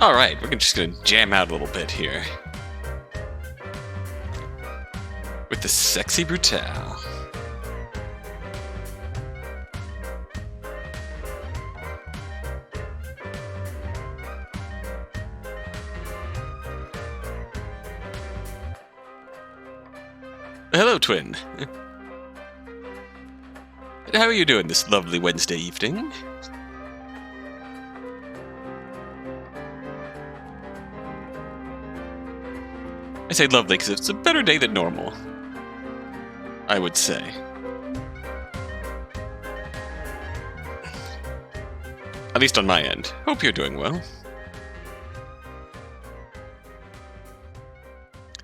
Alright, we're just gonna jam out a little bit here. With the Sexy Brutale. Hello, Twin. How are you doing this lovely Wednesday evening? I say lovely because it's a better day than normal, I would say. At least on my end. Hope you're doing well.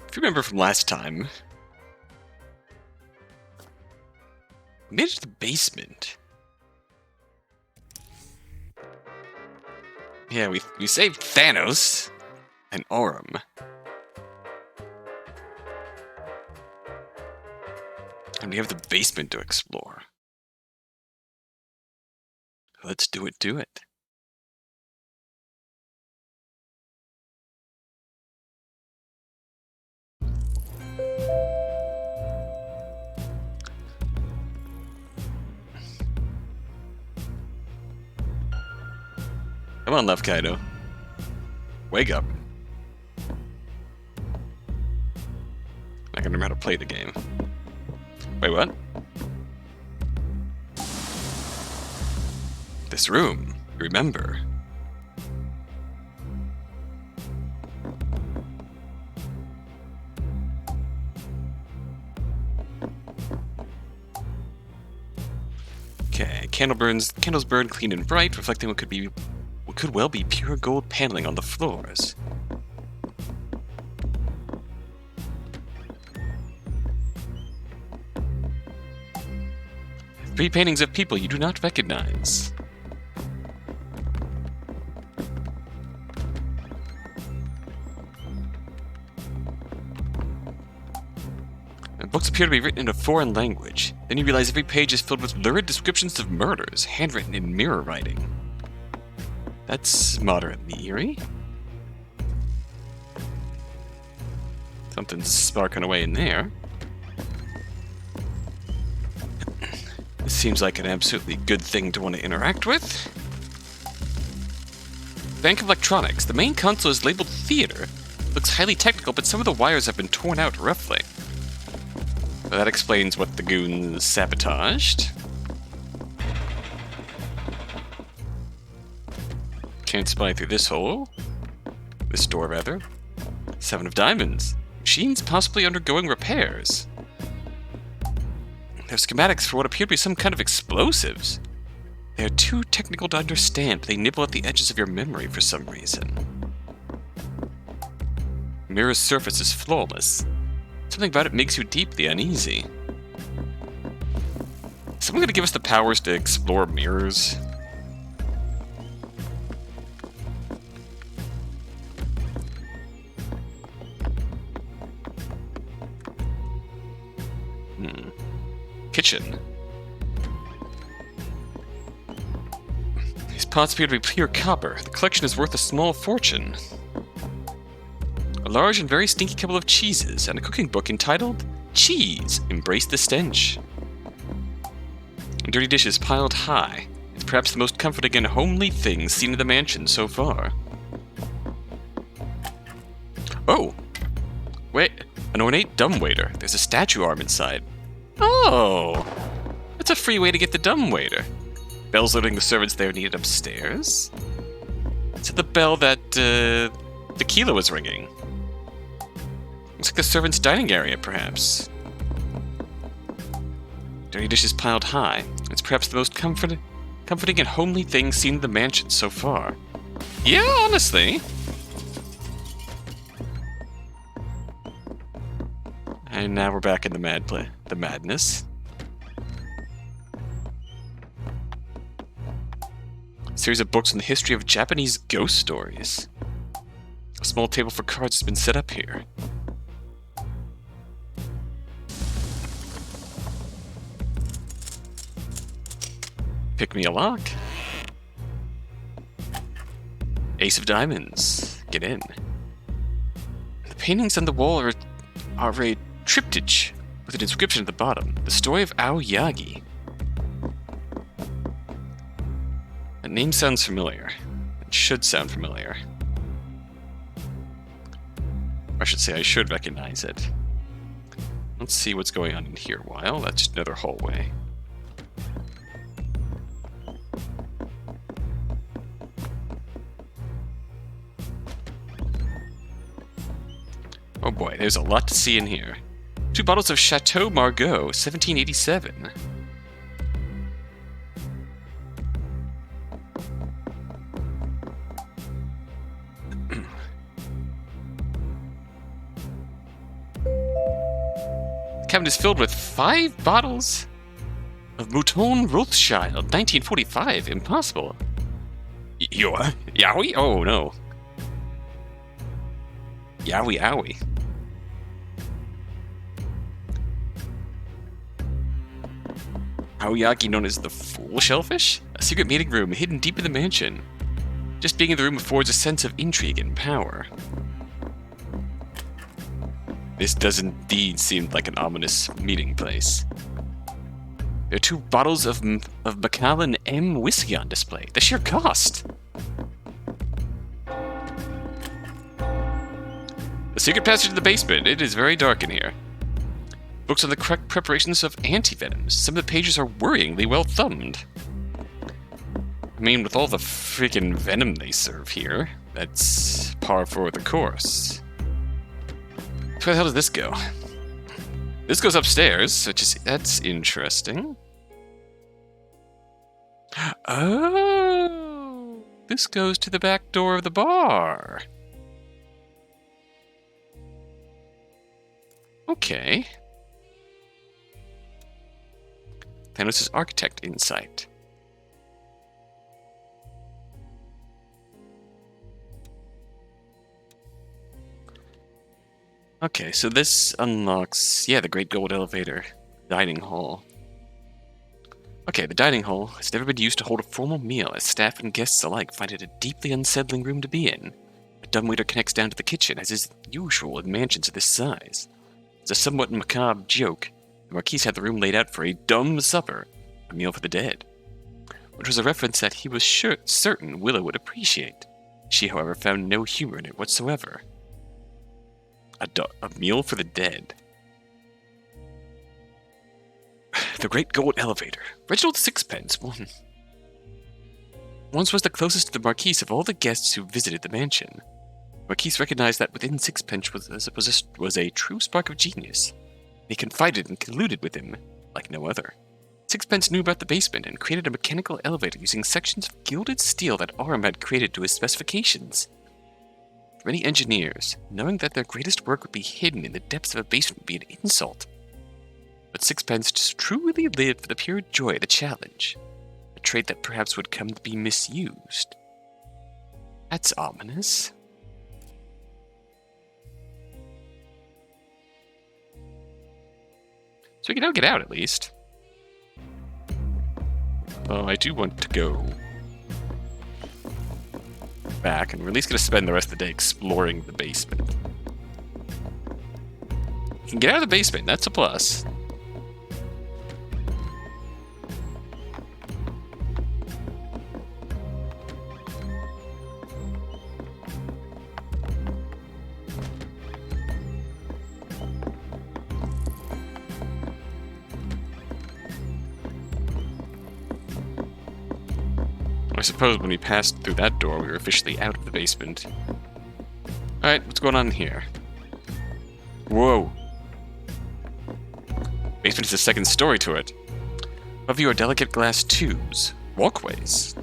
If you remember from last time, we made it to the basement. Yeah, we saved Thanos and Aurum. And we have the basement to explore. Let's do it, do it. Come on, Left Kaido. Wake up. I can remember how to play the game. Wait, what? This room, remember. Okay, candles burn clean and bright, reflecting what could well be pure gold paneling on the floors. 3 paintings of people you do not recognize. The books appear to be written in a foreign language. Then you realize every page is filled with lurid descriptions of murders, handwritten in mirror writing. That's moderately eerie. Something's sparking away in there. This seems like an absolutely good thing to want to interact with. Bank of Electronics. The main console is labeled Theater. Looks highly technical, but some of the wires have been torn out roughly. Well, that explains what the goons sabotaged. Can't spy through this hole. This door, rather. 7 of diamonds. Machines possibly undergoing repairs. They're schematics for what appear to be some kind of explosives. They are too technical to understand, but they nibble at the edges of your memory for some reason. Mirror's surface is flawless. Something about it makes you deeply uneasy. Is someone going to give us the powers to explore mirrors? Kitchen. These pots appear to be pure copper. The collection is worth a small fortune. A large and very stinky couple of cheeses, and a cooking book entitled Cheese, Embrace the Stench. Dirty dishes piled high. It's perhaps the most comforting and homely thing seen in the mansion so far. Oh! Wait, an ornate dumbwaiter. There's a statue arm inside. Oh! That's a free way to get the dumbwaiter. Bells alerting the servants they are needed upstairs? Is it the bell that, Tequila was ringing? Looks like the servants' dining area, perhaps. Dirty dishes piled high. It's perhaps the most comforting and homely thing seen in the mansion so far. Yeah, honestly. And now we're back in the madness. A series of books on the history of Japanese ghost stories. A small table for cards has been set up here. Pick me a lock. Ace of diamonds. Get in. The paintings on the wall are a triptych with an inscription at the bottom. The story of Aoyagi. That name sounds familiar. It should sound familiar. I should say I should recognize it. Let's see what's going on in here a while. That's just another hallway. Oh boy, there's a lot to see in here. 2 bottles of Chateau Margaux, 1787. The cabinet is filled with 5 bottles of Mouton Rothschild, 1945. Impossible. Yowie? Oh no. Yowie owie. Aoyagi, known as the Fool Shellfish? A secret meeting room hidden deep in the mansion. Just being in the room affords a sense of intrigue and power. This does indeed seem like an ominous meeting place. There are 2 bottles of Macallan M whiskey on display. The sheer cost! The secret passage to the basement. It is very dark in here. Books on the correct preparations of antivenoms. Some of the pages are worryingly well thumbed. I mean, with all the freaking venom they serve here, that's par for the course. So where the hell does this go? This goes upstairs, that's interesting. Oh, this goes to the back door of the bar. Okay. Thanos' architect insight. Okay, so this unlocks, the great gold elevator, dining hall. Okay, the dining hall has never been used to hold a formal meal, as staff and guests alike find it a deeply unsettling room to be in. A dumbwaiter connects down to the kitchen, as is usual in mansions of this size. As a somewhat macabre joke, the Marquis had the room laid out for a dumb supper, a meal for the dead, which was a reference that he was certain Willow would appreciate. She, however, found no humor in it whatsoever. A meal for the dead. The Great Gold Elevator. Reginald Sixpence once was the closest to the Marquis of all the guests who visited the mansion. Marquis recognized that within Sixpence was a true spark of genius. He confided and colluded with him like no other. Sixpence knew about the basement and created a mechanical elevator using sections of gilded steel that Aram had created to his specifications. For many engineers, knowing that their greatest work would be hidden in the depths of a basement would be an insult. But Sixpence just truly lived for the pure joy of the challenge, a trait that perhaps would come to be misused. That's ominous. So we can now get out, at least. Oh, I do want to go back, and we're at least going to spend the rest of the day exploring the basement. We can get out of the basement, that's a plus. I suppose when we passed through that door, we were officially out of the basement. Alright, what's going on here? Whoa. Basement has a second story to it. Above you are delicate glass tubes. Walkways.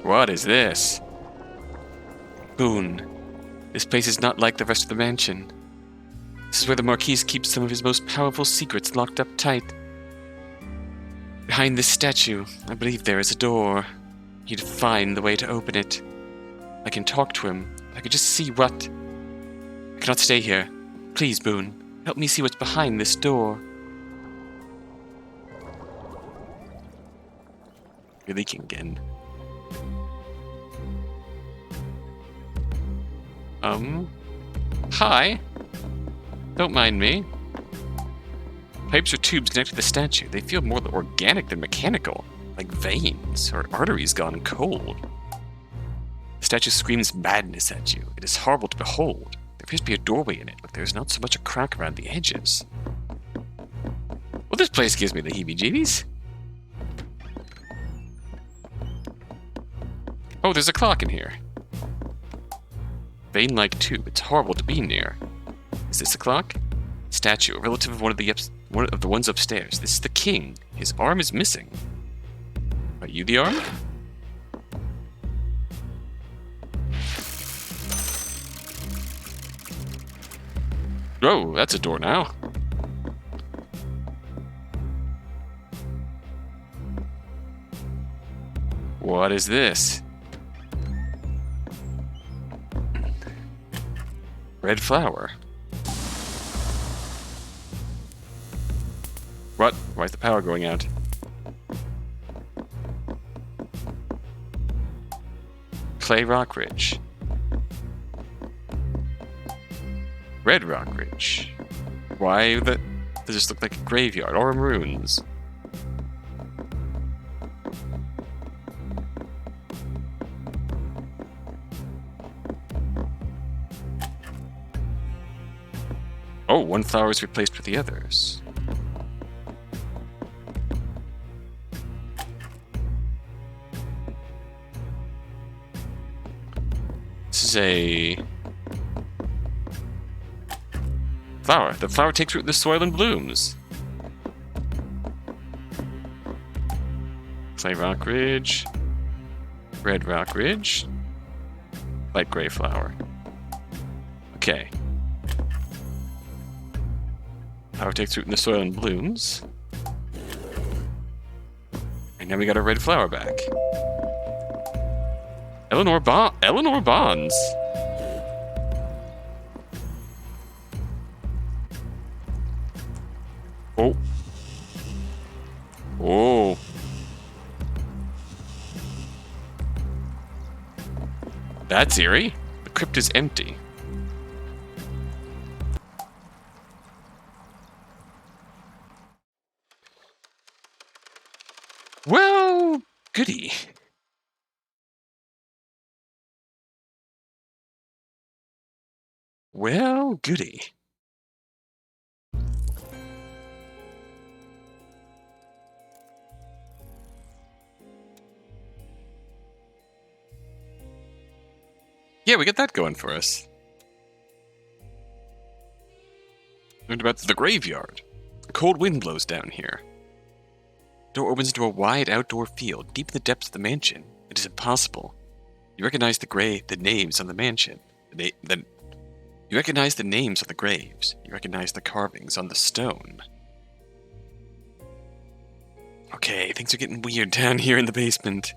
What is this? Boone. This place is not like the rest of the mansion. This is where the Marquis keeps some of his most powerful secrets locked up tight. Behind this statue, I believe there is a door. He'd find the way to open it. I can talk to him. I could just see what... I cannot stay here. Please, Boone, help me see what's behind this door. You're leaking again. Hi. Don't mind me. Pipes or tubes connect to the statue. They feel more organic than mechanical, like veins or arteries gone cold. The statue screams madness at you. It is horrible to behold. There appears to be a doorway in it, but there is not so much a crack around the edges. Well, this place gives me the heebie-jeebies. Oh, there's a clock in here. Vein-like tube. It's horrible to be near. Is this a clock? Statue, a relative of one of the ones upstairs. This is the king. His arm is missing. Are you the arm? Oh, that's a door now. What is this? Red flower. What? Why is the power going out? Clay Rock Ridge. Red Rock Ridge. Why that? They just look like a graveyard or ruins. Oh, one flower is replaced with the others. This is a flower. The flower takes root in the soil and blooms. Clay Rock Ridge. Red Rock Ridge. Light gray flower. Okay. Flower takes root in the soil and blooms. And now we got our red flower back. Eleanor Bonds. Oh. Oh. That's eerie. The crypt is empty. Well, goody. Well, goody. Yeah, we got that going for us. Learned about the graveyard. A cold wind blows down here. The door opens into a wide outdoor field, deep in the depths of the mansion. It is impossible. You recognize the names on the mansion. You recognize the names on the graves. You recognize the carvings on the stone. Okay, things are getting weird down here in the basement.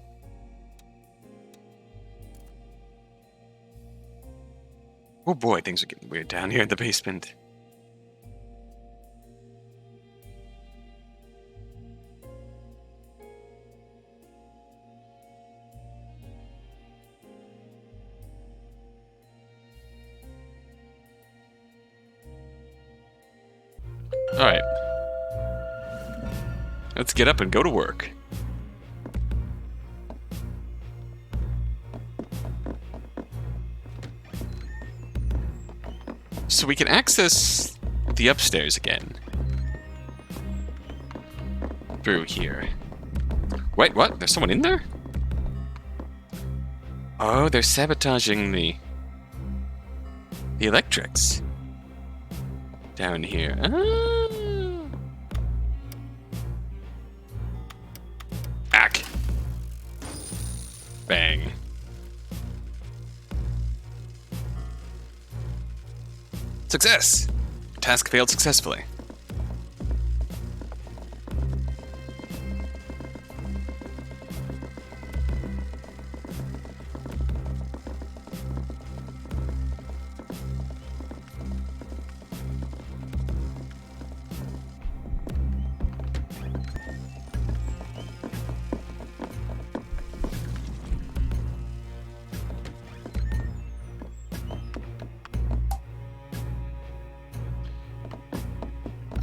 Oh boy, things are getting weird down here in the basement. Alright. Let's get up and go to work. So we can access the upstairs again. Through here. Wait, what? There's someone in there? Oh, they're sabotaging the electrics. Down here. Ah. Back. Bang. Success! Task failed successfully.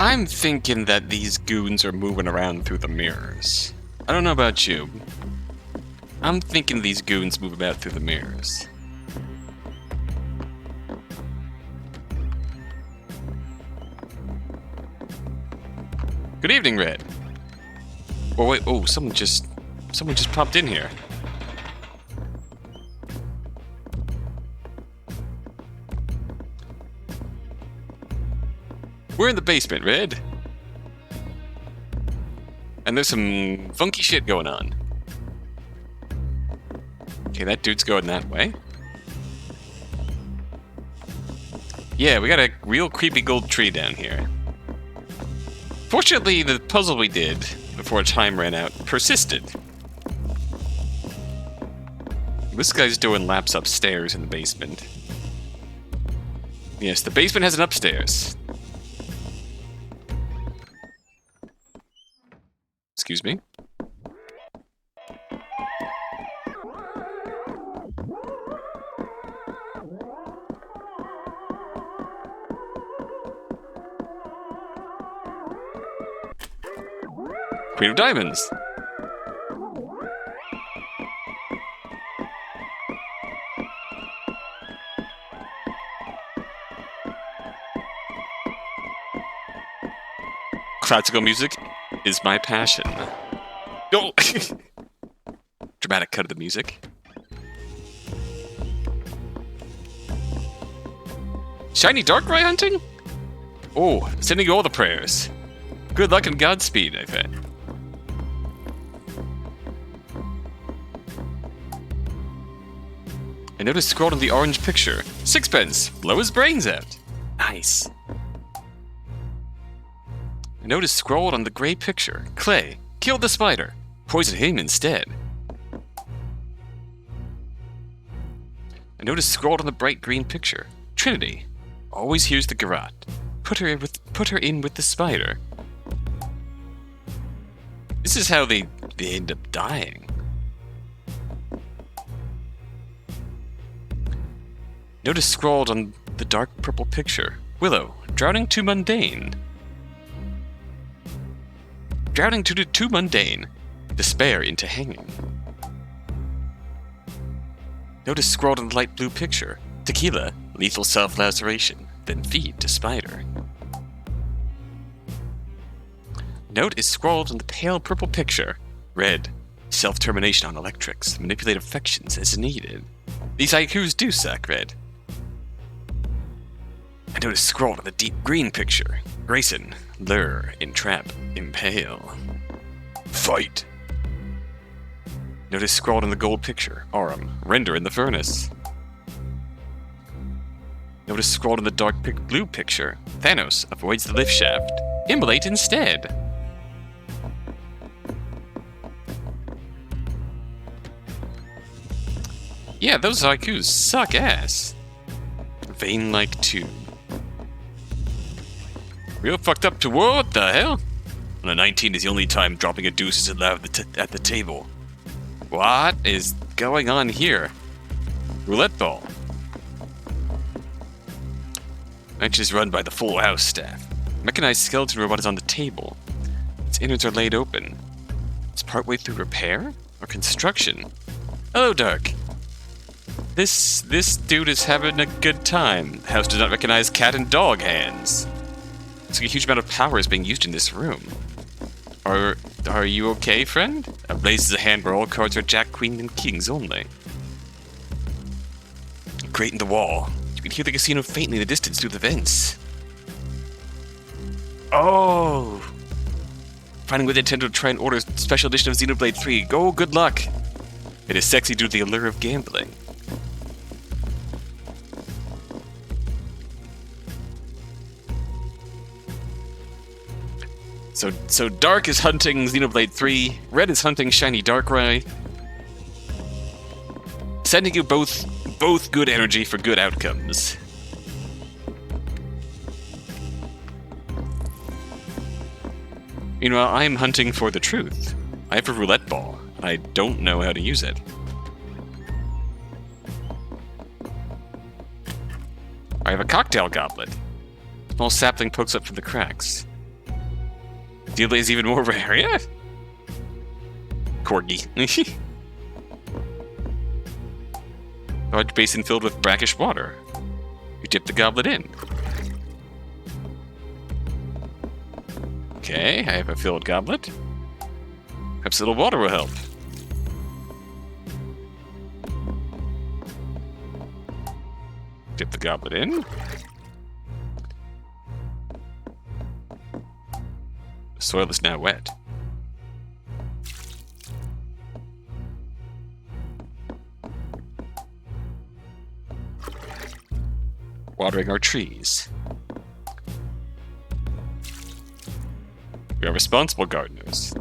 I'm thinking that these goons are moving around through the mirrors. I don't know about you. I'm thinking these goons move about through the mirrors. Good evening, Red. Oh wait, oh, someone just popped in here. We're in the basement, Red. And there's some funky shit going on. Okay, that dude's going that way. Yeah, we got a real creepy gold tree down here. Fortunately, the puzzle we did before time ran out persisted. This guy's doing laps upstairs in the basement. Yes, the basement has an upstairs. Excuse me. Queen of Diamonds. Classical music is my passion. Oh! Dramatic cut of the music. Shiny Darkrai hunting? Oh, sending you all the prayers. Good luck and Godspeed, I bet. I noticed scrolled on the orange picture. Sixpence, blow his brains out. Nice. I noticed scrolled on the gray picture. Clay, kill the spider. Poison him instead. I noticed scrolled on the bright green picture. Trinity, always hears the garrote. Put her in with the spider. This is how they end up dying. Notice scrawled on the dark purple picture. Willow, drowning too mundane. Drowning too mundane. Despair into hanging. Notice scrawled on the light blue picture. Tequila, lethal self-laceration. Then feed to spider. Note is scrawled on the pale purple picture. Red, self-termination on electrics. Manipulate affections as needed. These haikus do suck, Red. I noticed scrawled on the deep green picture. Grayson, lure, entrap, impale. Fight. Notice scrawled on the gold picture. Aurum, render in the furnace. Notice scrawled on the dark blue picture. Thanos avoids the lift shaft. Immolate instead. Yeah, those haikus suck ass. Vein-like tube. Real fucked up to what the hell? On a 19 is the only time dropping a deuce is allowed at the table. What is going on here? Roulette ball. Match is run by the full house staff. Mechanized skeleton robot is on the table. Its innards are laid open. It's partway through repair or construction. Hello, Dark. This dude is having a good time. The house does not recognize cat and dog hands. Looks like a huge amount of power is being used in this room. Are you okay, friend? Blazes a hand where all cards are jack, queen, and kings only. Grate in the wall. You can hear the casino faintly in the distance through the vents. Oh! Finding with Nintendo to try and order a special edition of Xenoblade 3. Go, good luck! It is sexy due to the allure of gambling. So Dark is hunting Xenoblade 3, Red is hunting Shiny Darkrai. Sending you both good energy for good outcomes. Meanwhile, I'm hunting for the truth. I have a roulette ball, and I don't know how to use it. I have a cocktail goblet. Small sapling pokes up from the cracks. Tequila is even more rare, yeah? Corgi. Large basin filled with brackish water. You dip the goblet in. Okay, I have a filled goblet. Perhaps a little water will help. Dip the goblet in. The soil is now wet. Watering our trees. We are responsible gardeners.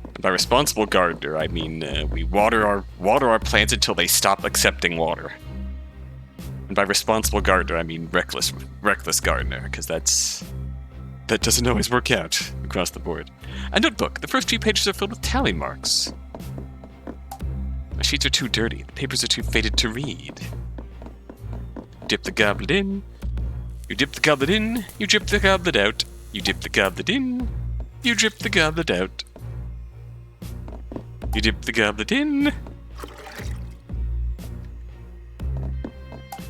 And by responsible gardener, I mean we water our plants until they stop accepting water. And by responsible gardener, I mean reckless gardener, because that doesn't always work out across the board. A notebook. The first few pages are filled with tally marks. My sheets are too dirty. The papers are too faded to read. Dip the goblet in. You dip the goblet in. You drip the goblet out. You dip the goblet in. You drip the goblet out. You dip the goblet in.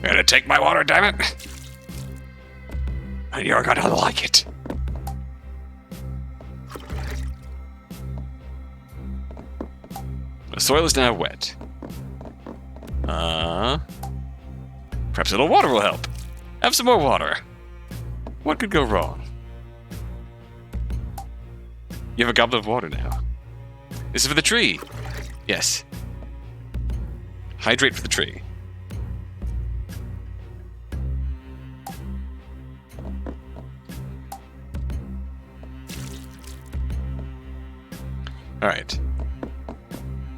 You're gonna take my water, damn it! And you're gonna like it. The soil is now wet. Perhaps a little water will help. Have some more water. What could go wrong? You have a goblet of water now. This is for the tree. Yes. Hydrate for the tree. Alright.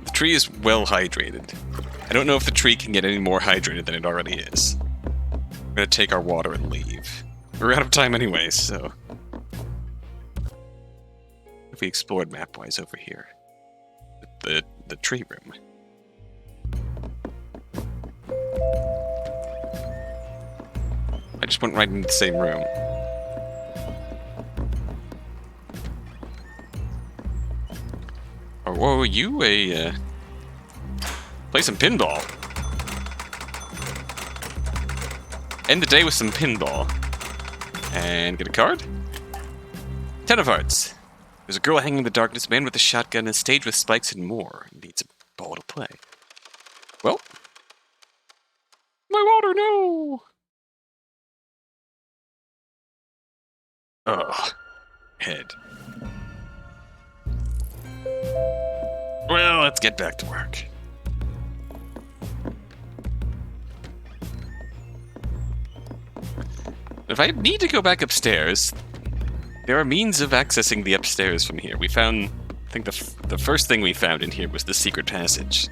The tree is well hydrated. I don't know if the tree can get any more hydrated than it already is. We're gonna take our water and leave. We're out of time anyway, so... If we explored map-wise over here. The tree room. I just went right into the same room. Or whoa, you play some pinball. End the day with some pinball. And get a card? 10 of hearts. There's a girl hanging in the darkness, man with a shotgun, a stage with spikes and more. Needs a ball to play. Well. My water, no! Ugh. Head. Well, let's get back to work. If I need to go back upstairs, there are means of accessing the upstairs from here. We found, I think the first thing we found in here was the secret passage.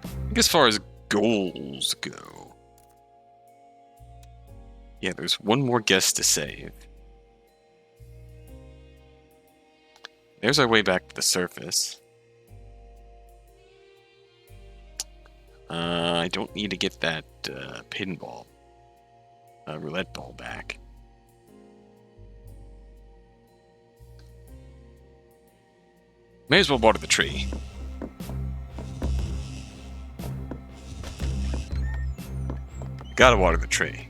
I think as far as goals go. Yeah, there's one more guest to save. There's our way back to the surface. I don't need to get that pinball, roulette ball back. May as well water the tree. Gotta water the tree.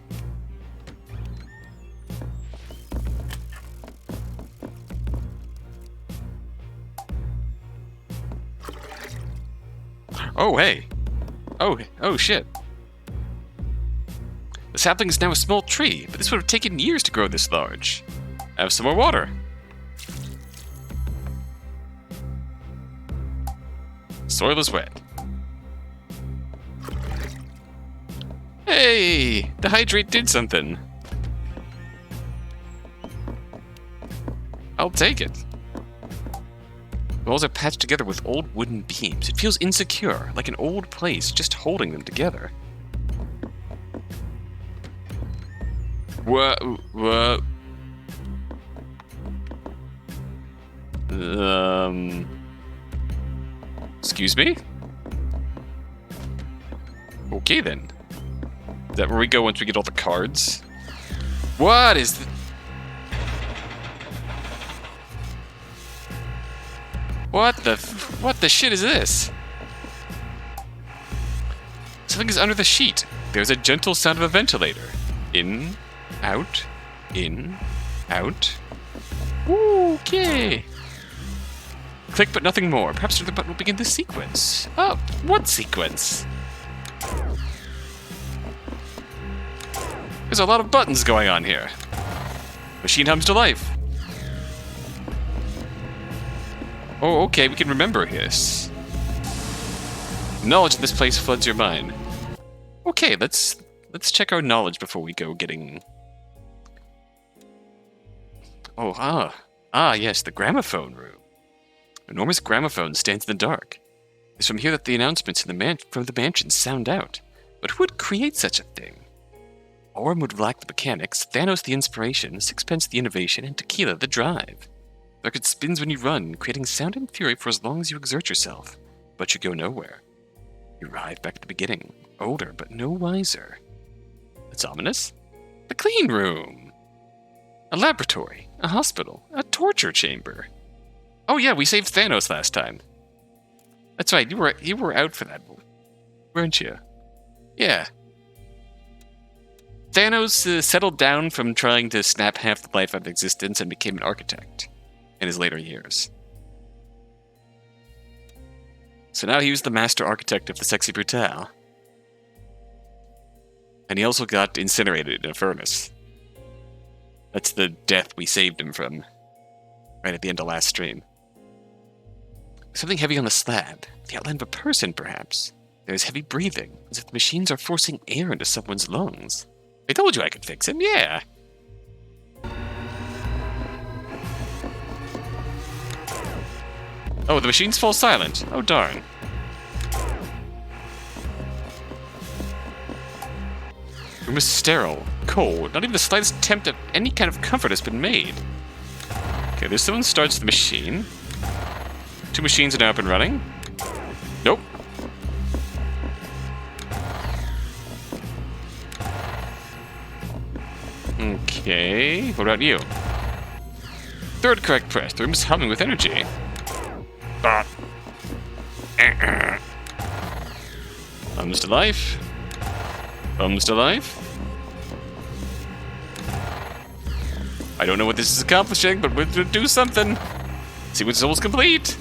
Oh, hey. Oh shit. The sapling is now a small tree, but this would have taken years to grow this large. Have some more water. Soil is wet. Hey! The hydrate did something. I'll take it. The walls are patched together with old wooden beams. It feels insecure, like an old place, just holding them together. What? Excuse me? Okay, then. Is that where we go once we get all the cards? What is the... What the shit is this? Something is under the sheet. There's a gentle sound of a ventilator. In, out, in, out. Okay. Click, but nothing more. Perhaps the button will begin the sequence. Oh, what sequence? There's a lot of buttons going on here. Machine hums to life. Oh, okay, we can remember this. Knowledge of this place floods your mind. Okay, let's check our knowledge before we go getting... Oh, yes, the Gramophone Room. An enormous gramophone stands in the dark. It's from here that the announcements from the mansion sound out. But who would create such a thing? Orm would lack the mechanics, Thanos the inspiration, Sixpence the innovation, and Tequila the drive. The record spins when you run, creating sound and fury for as long as you exert yourself. But you go nowhere. You arrive back at the beginning, older but no wiser. That's ominous. The clean room. A laboratory, a hospital, a torture chamber. Oh yeah, we saved Thanos last time. That's right, you were out for that, weren't you? Yeah. Thanos settled down from trying to snap half the life out of existence and became an architect in his later years. So now he was the master architect of the Sexy Brutale. And he also got incinerated in a furnace. That's the death we saved him from, right at the end of last stream. Something heavy on the slab. The outline of a person, perhaps. There's heavy breathing, as if the machines are forcing air into someone's lungs. I told you I could fix him, yeah. Oh, the machines fall silent. Oh, darn. Room is sterile, cold. Not even the slightest attempt at any kind of comfort has been made. Okay, this one starts the machine. 2 machines are now up and running. Nope. Okay, what about you? 3rd correct press. The room is humming with energy. Thumbs to life. Thumbs to life. I don't know what this is accomplishing, but we're gonna do something. Sequence is almost complete.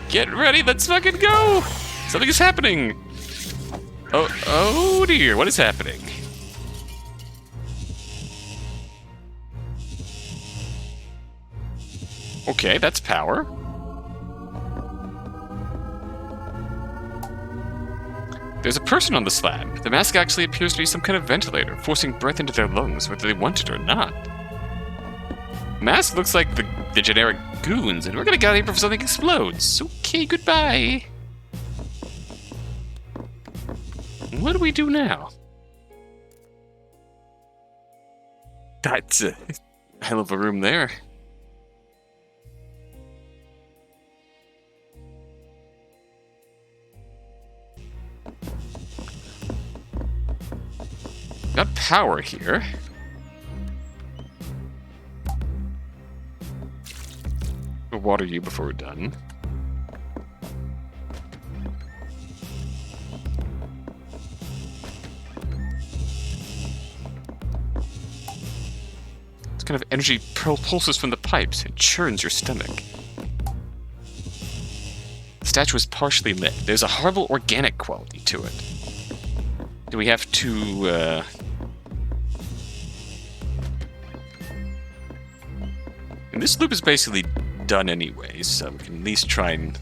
Get ready, let's fucking go! Something is happening. Oh dear, what is happening? Okay, that's power. There's a person on the slab. The mask actually appears to be some kind of ventilator, forcing breath into their lungs, whether they want it or not. The mask looks like the generic goons, and we're gonna get out of here before something explodes. Okay, goodbye. What do we do now? That's a hell of a room there. Got power here. We'll water you before we're done. This kind of energy pulses from the pipes and churns your stomach. The statue is partially lit. There's a horrible organic quality to it. Do we have to, And this loop is basically done anyway, so we can at least try and...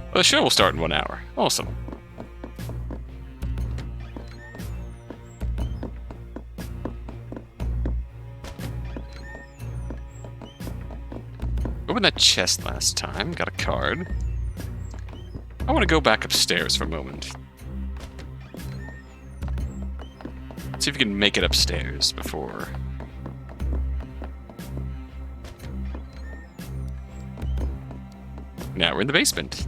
Well, the show will start in 1 hour. Awesome. Opened that chest last time, got a card. I want to go back upstairs for a moment. See if we can make it upstairs before... Now we're in the basement.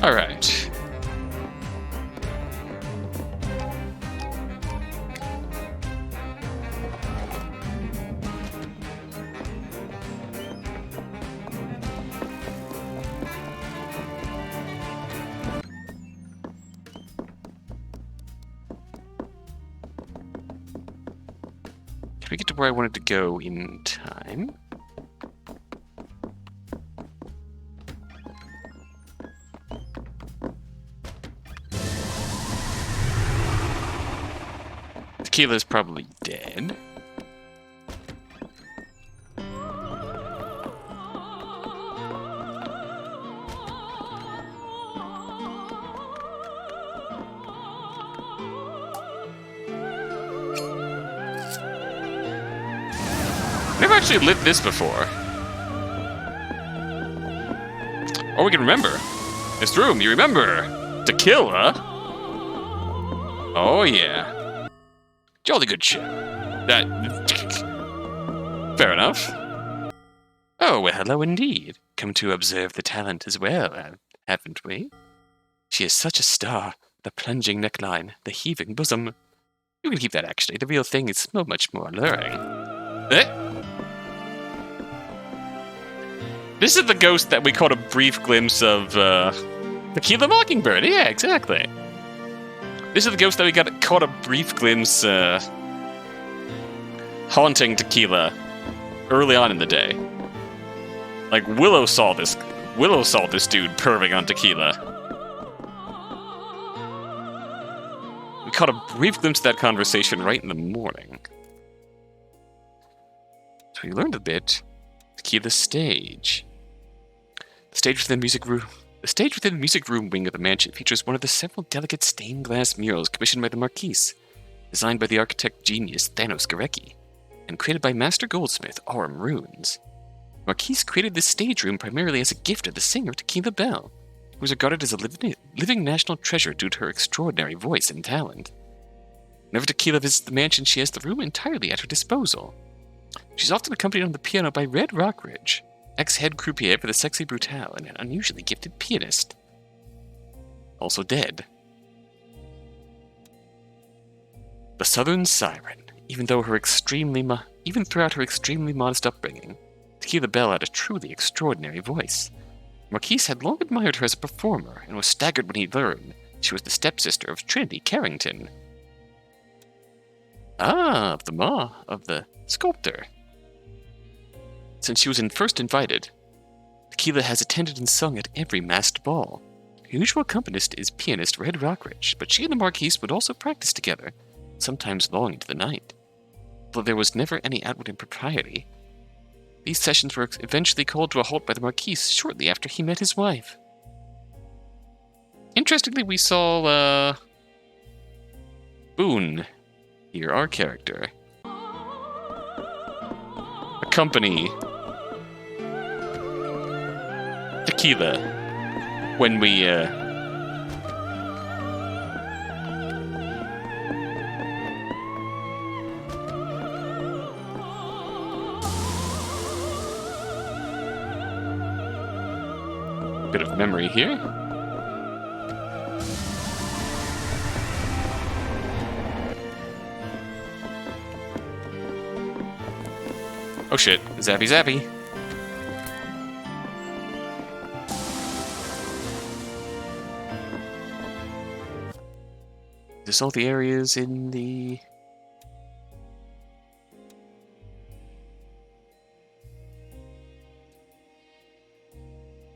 All right. Can we get to where I wanted to go in time? Tequila's probably dead. Never actually lit this before. Oh, we can remember. This room, you remember? Tequila? Oh, yeah. Jolly good shit. That... Fair enough. Oh, well, hello indeed. Come to observe the talent as well, haven't we? She is such a star. The plunging neckline, the heaving bosom. You can keep that, actually. The real thing is so much more alluring. This is the ghost that we caught a brief glimpse of, Tequila Mockingbird. Yeah, exactly. This is the ghost that we caught a brief glimpse, haunting Tequila early on in the day. Like, Willow saw this dude perving on Tequila. We caught a brief glimpse of that conversation right in the morning. So we learned a bit. Tequila's stage. The stage within the music room wing of the mansion features one of the several delicate stained glass murals commissioned by the Marquise, designed by the architect genius Thanos, and created by master goldsmith Aurum Runes. Marquise created this stage room primarily as a gift of the singer Tequila Bell, who was regarded as a living national treasure due to her extraordinary voice and talent. Whenever Tequila visits the mansion, she has the room entirely at her disposal. She's often accompanied on the piano by Red Rockridge, ex-head croupier for the Sexy Brutale and an unusually gifted pianist. Also dead. The Southern Siren. Even throughout her extremely modest upbringing, Tequila Bell had a truly extraordinary voice. Marquise had long admired her as a performer and was staggered when he learned she was the stepsister of Trinity Carrington. Ah, of the sculptor. Since she was first invited, Tequila has attended and sung at every masked ball. Her usual accompanist is pianist Red Rockridge, but she and the Marquise would also practice together, sometimes long into the night. Though there was never any outward impropriety, these sessions were eventually called to a halt by the Marquise shortly after he met his wife. Interestingly, we saw, Boone, here, our character, accompany Tequila when we, bit of memory here. Oh shit, zappy zappy. Is this all the areas in the...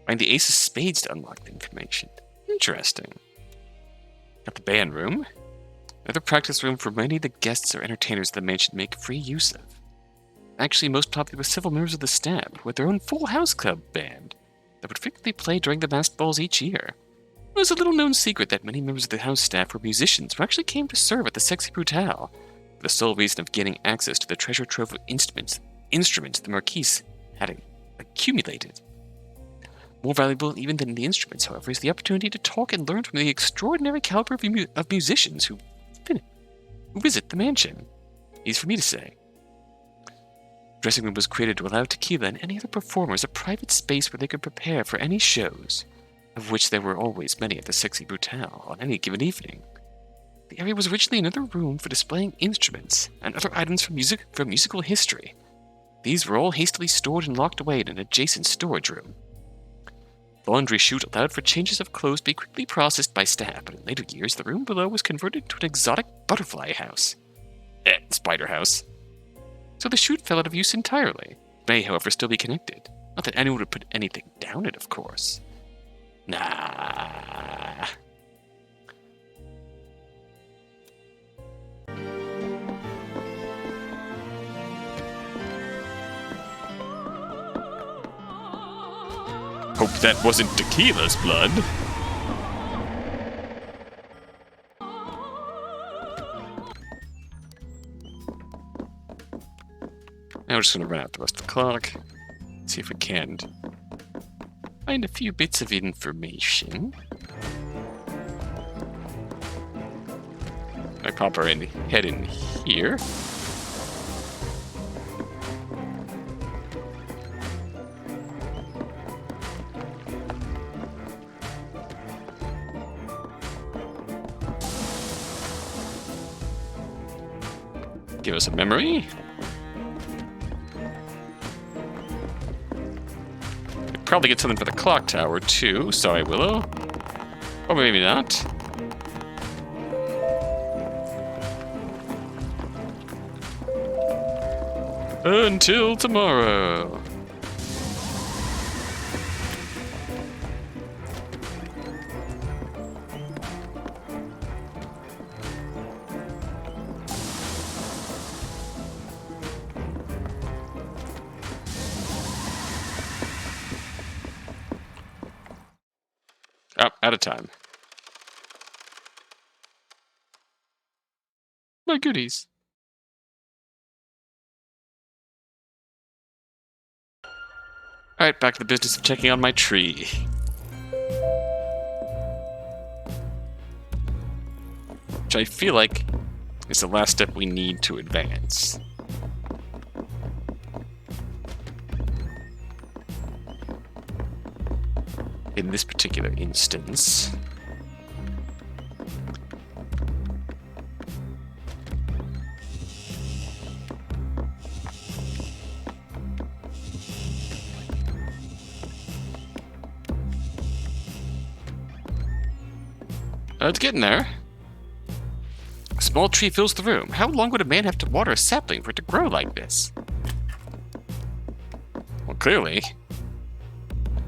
Find the Ace of Spades to unlock the information. Interesting. Got the band room. Another practice room for many of the guests or entertainers the mansion make free use of. Actually most popular with several members of the staff, with their own full house club band that would frequently play during the masked balls each year. It was a little-known secret that many members of the house staff were musicians who actually came to serve at the Sexy Brutale, for the sole reason of gaining access to the treasure trove of instruments the Marquise had accumulated. More valuable even than the instruments, however, is the opportunity to talk and learn from the extraordinary caliber of musicians who visit the mansion. Easy for me to say. The dressing room was created to allow Tequila and any other performers a private space where they could prepare for any shows, of which there were always many at the Sexy Brutale on any given evening. The area was originally another room for displaying instruments and other items from musical history. These were all hastily stored and locked away in an adjacent storage room. The laundry chute allowed for changes of clothes to be quickly processed by staff, but in later years the room below was converted into an exotic butterfly house. Spider house. So the chute fell out of use entirely. It may, however, still be connected. Not that anyone would put anything down it, of course. Nah. Hope that wasn't Tequila's blood. Now we're just going to run out the rest of the clock. See if we can find a few bits of information. I pop our head in here. Give us a memory. Probably get something for the clock tower too. Sorry, Willow. Or maybe not. Until tomorrow. Oh, out of time. My goodies. Alright, back to the business of checking on my tree. Which I feel like is the last step we need to advance. In this particular instance, it's getting there. A small tree fills the room. How long would a man have to water a sapling for it to grow like this? Well, clearly,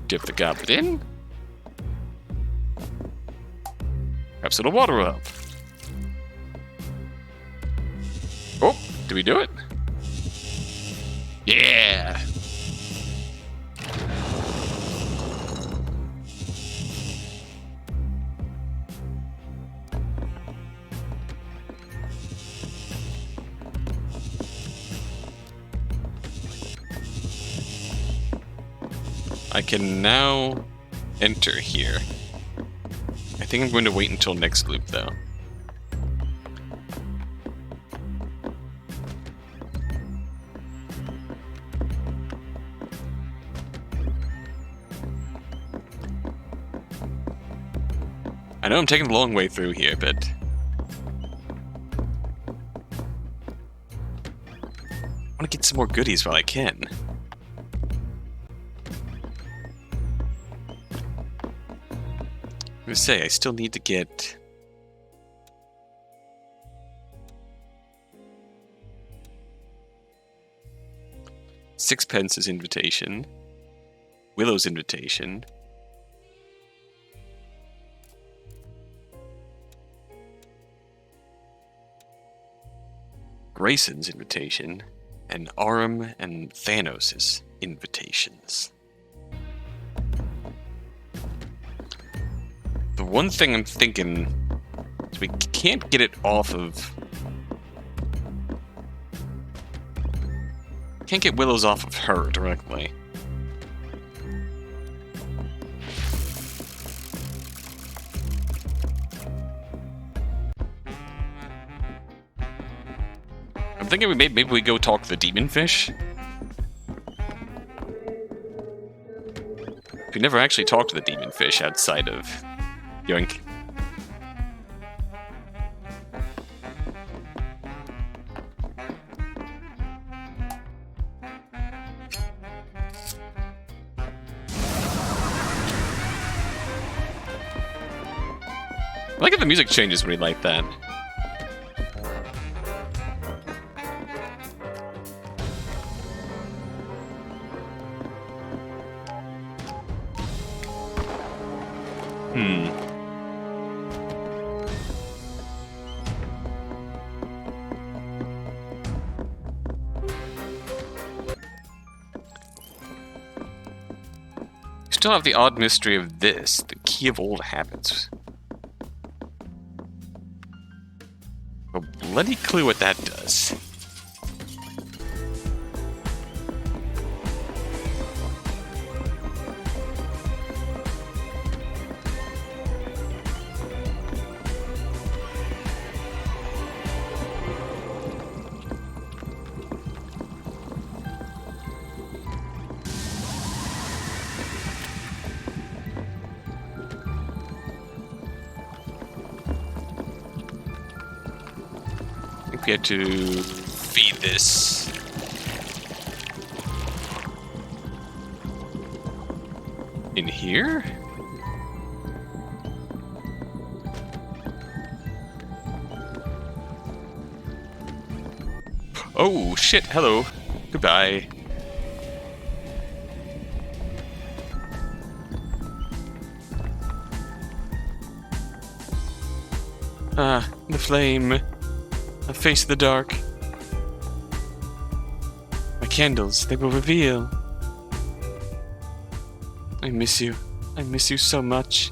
dip the goblet in. Perhaps it'll water up. Oh, did we do it? Yeah! I can now enter here. I think I'm going to wait until next loop, though. I know I'm taking the long way through here, but I want to get some more goodies while I can. I'm gonna say, I still need to get Sixpence's invitation, Willow's invitation, Grayson's invitation, and Arum and Thanos' invitations. The one thing I'm thinking is we can't get it off of Can't get Willow's off of her directly. I'm thinking maybe we go talk to the demon fish. We never actually talked to the demon fish outside of Yoink. I like how the music changes when we light that. Still have the odd mystery of this, the key of old habits. A bloody clue what that does. We have to feed this. In here? Oh shit, hello. Goodbye. Ah, the flame. I face the dark. My candles, they will reveal. I miss you. I miss you so much.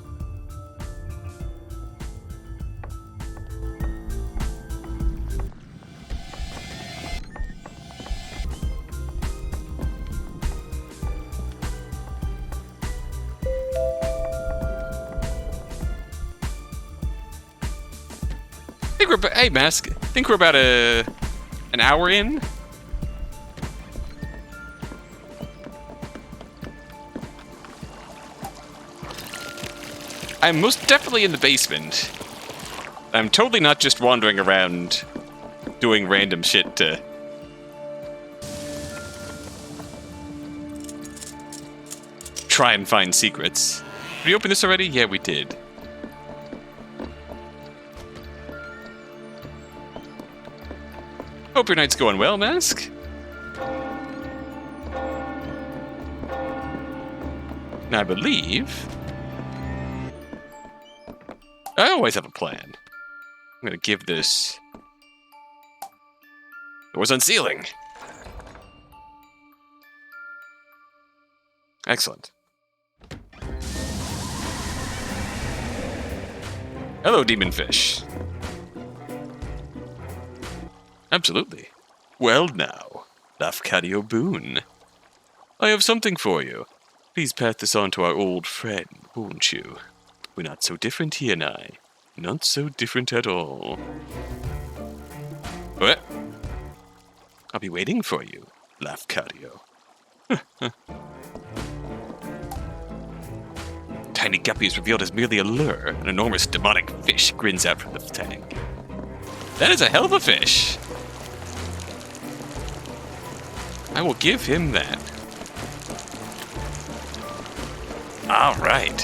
Hey, Mask. I think we're about an hour in. I'm most definitely in the basement. I'm totally not just wandering around doing random shit to... try and find secrets. Did we open this already? Yeah, we did. Hope your night's going well, Mask. Now, I believe... I always have a plan. I'm gonna give this... Doors unsealing. Excellent. Hello, demon fish. Absolutely. Well now, Lafcadio Boone. I have something for you. Please pass this on to our old friend, won't you? We're not so different, he and I. Not so different at all. What? I'll be waiting for you, Lafcadio. Tiny guppy is revealed as merely a lure. An enormous demonic fish grins out from the tank. That is a hell of a fish. I will give him that. All right.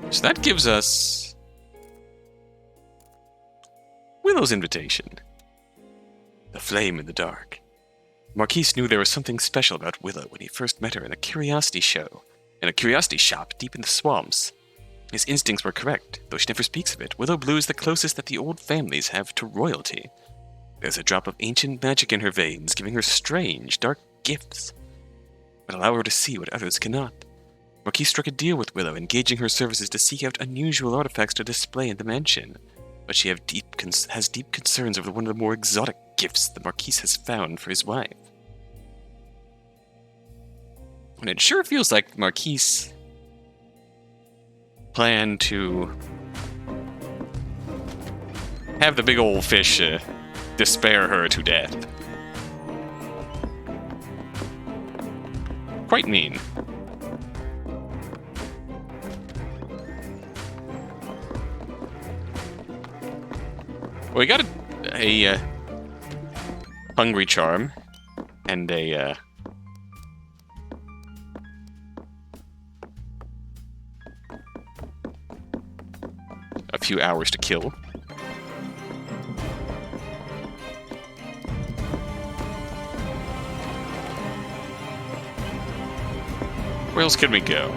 So that gives us Willow's invitation. The flame in the dark. Marquise knew there was something special about Willow when he first met her in a curiosity show, in a curiosity shop deep in the swamps. His instincts were correct, though she never speaks of it. Willow Blue is the closest that the old families have to royalty. There's a drop of ancient magic in her veins, giving her strange, dark gifts, but allow her to see what others cannot. Marquise struck a deal with Willow, engaging her services to seek out unusual artifacts to display in the mansion. but she has deep concerns over one of the more exotic gifts the Marquis has found for his wife. And it sure feels like the Marquis planned to have the big old fish despair her to death. Quite mean. Well, we got a hungry charm and a few hours to kill. Where else can we go?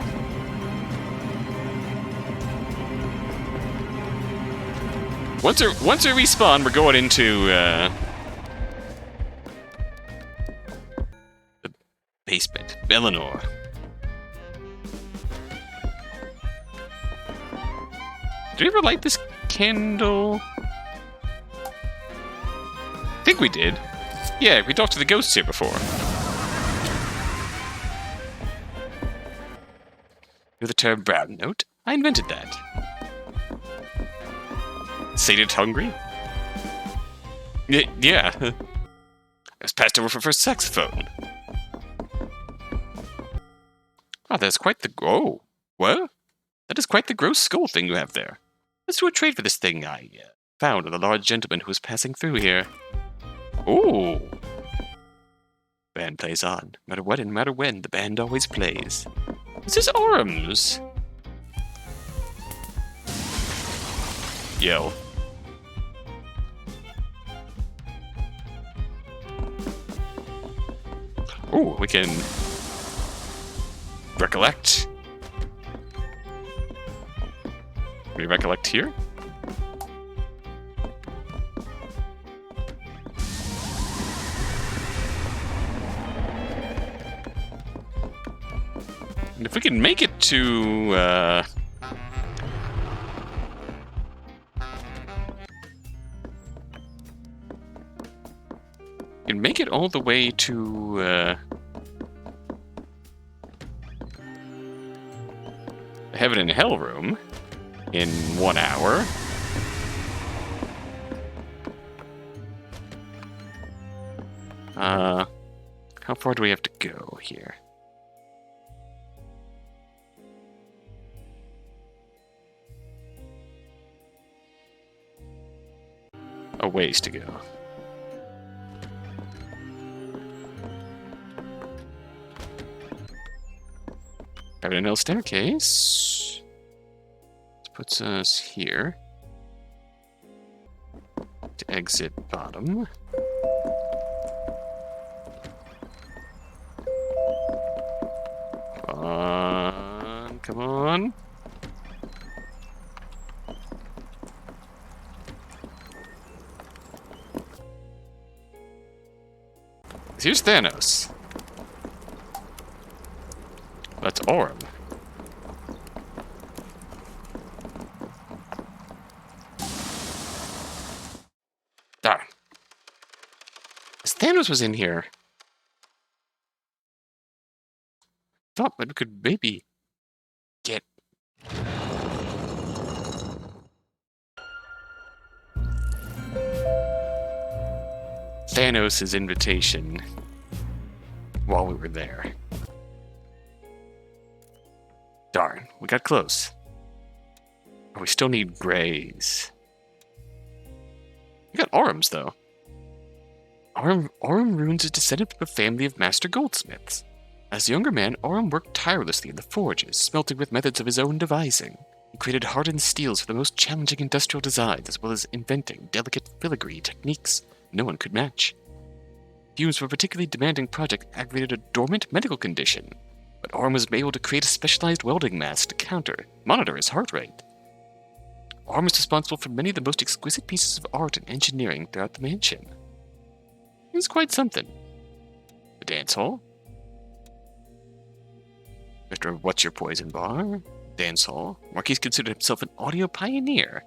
Once we respawn, we're going into the basement. Eleanor. Did we ever light this candle? I think we did. Yeah, we talked to the ghosts here before. You're the term brown note? I invented that. Sated hungry? Yeah. I was passed over for first saxophone. Oh, that's quite the... Oh, what? That is quite the gross skull thing you have there. Let's do a trade for this thing I found with a large gentleman who was passing through here. Ooh. Band plays on. No matter what and no matter when, the band always plays. This is arms. Yell. Ooh, we can recollect. Can we recollect here? And if we can make it to, we can make it all the way to, the Heaven and Hell room in 1 hour. How far do we have to go here? A ways to go. Heaven and Hell staircase. This puts us here. To exit bottom. Come on. Here's Thanos. That's Orm. Darn. As Thanos was in here. Thought that we could maybe get... Thanos' invitation while we were there. Darn, we got close. Oh, we still need Grays. We got arms, though. Orm Runes is descended from a family of master goldsmiths. As a younger man, Orm worked tirelessly in the forges, smelting with methods of his own devising. He created hardened steels for the most challenging industrial designs, as well as inventing delicate filigree techniques no one could match. Fumes for a particularly demanding project aggravated a dormant medical condition, but Orm was able to create a specialized welding mask to monitor his heart rate. Orm is responsible for many of the most exquisite pieces of art and engineering throughout the mansion. He's quite something. The dance hall. Mr. What's Your Poison Bar. Dance hall. Marquis considered himself an audio pioneer.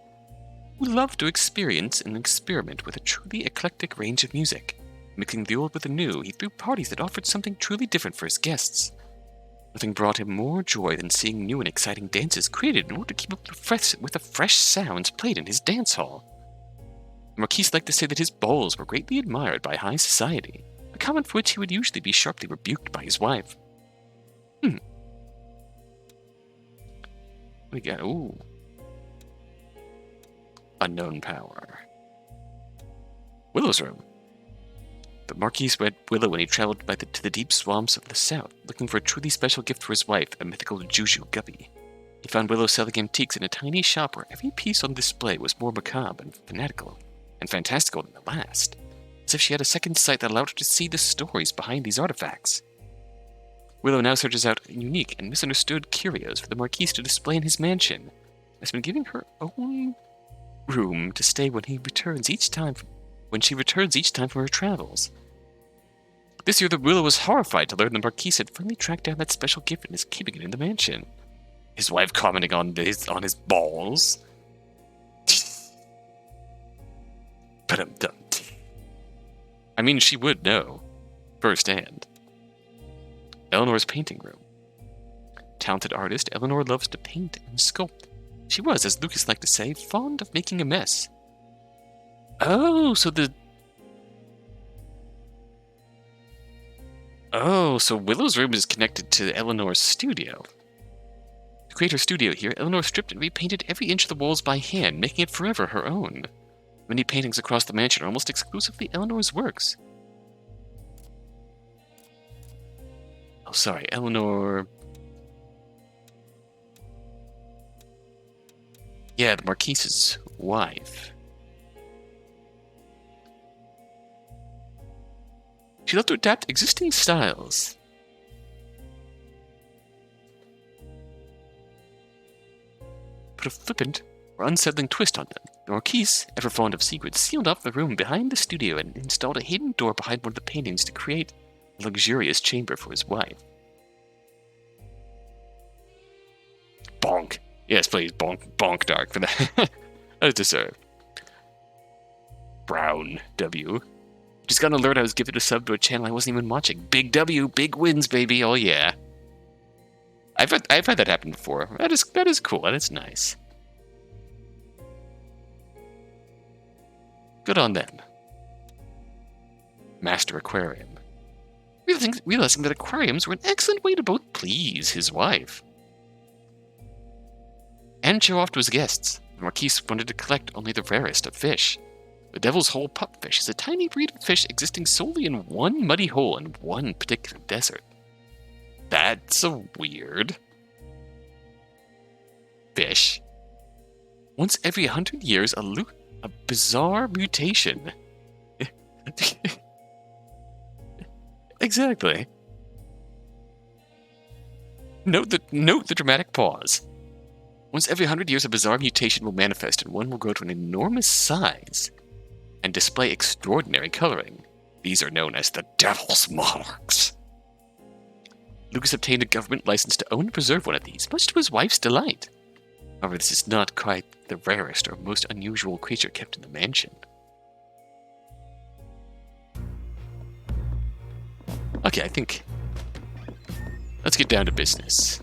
who loved to experience and experiment with a truly eclectic range of music. Mixing the old with the new, he threw parties that offered something truly different for his guests. Nothing brought him more joy than seeing new and exciting dances created in order to keep up with the fresh sounds played in his dance hall. The Marquis liked to say that his balls were greatly admired by high society, a comment for which he would usually be sharply rebuked by his wife. What do we got? Ooh. Unknown power. Willow's room. The Marquis wed Willow when he traveled to the deep swamps of the south, looking for a truly special gift for his wife, a mythical Juju guppy. He found Willow selling antiques in a tiny shop where every piece on display was more macabre and fantastical than the last, as if she had a second sight that allowed her to see the stories behind these artifacts. Willow now searches out unique and misunderstood curios for the Marquis to display in his mansion, and has been giving her own room to stay when she returns each time from her travels. This year, the Willow was horrified to learn the Marquis had finally tracked down that special gift and is keeping it in the mansion. His wife commenting on his balls. I mean, she would know firsthand. Eleanor's painting room. Talented artist, Eleanor loves to paint and sculpt. She was, as Lucas liked to say, fond of making a mess. So Willow's room is connected to Eleanor's studio. To create her studio here, Eleanor stripped and repainted every inch of the walls by hand, making it forever her own. Many paintings across the mansion are almost exclusively Eleanor's works. Oh, sorry, Eleanor... Yeah, the Marquis's wife. She loved to adapt existing styles. Put a flippant or unsettling twist on them. The Marquis, ever fond of secrets, sealed off the room behind the studio and installed a hidden door behind one of the paintings to create a luxurious chamber for his wife. Bonk. Yes, please, bonk dark for that. That is deserved. Brown W. Just got an alert I was giving a sub to a channel I wasn't even watching. Big W, big wins, baby. Oh yeah. I've had that happen before. That is cool. That is nice. Good on them. Master Aquarium. Realizing that aquariums were an excellent way to both please his wife and show off to his guests. The Marquis wanted to collect only the rarest of fish. The Devil's Hole pupfish is a tiny breed of fish existing solely in one muddy hole in one particular desert. That's a weird fish. Once every 100 years, a bizarre mutation. Exactly. Note the dramatic pause. Once every 100 years, a bizarre mutation will manifest, and one will grow to an enormous size and display extraordinary coloring. These are known as the Devil's Marks. Lucas obtained a government license to own and preserve one of these, much to his wife's delight. However, this is not quite the rarest or most unusual creature kept in the mansion. Okay, I think... let's get down to business.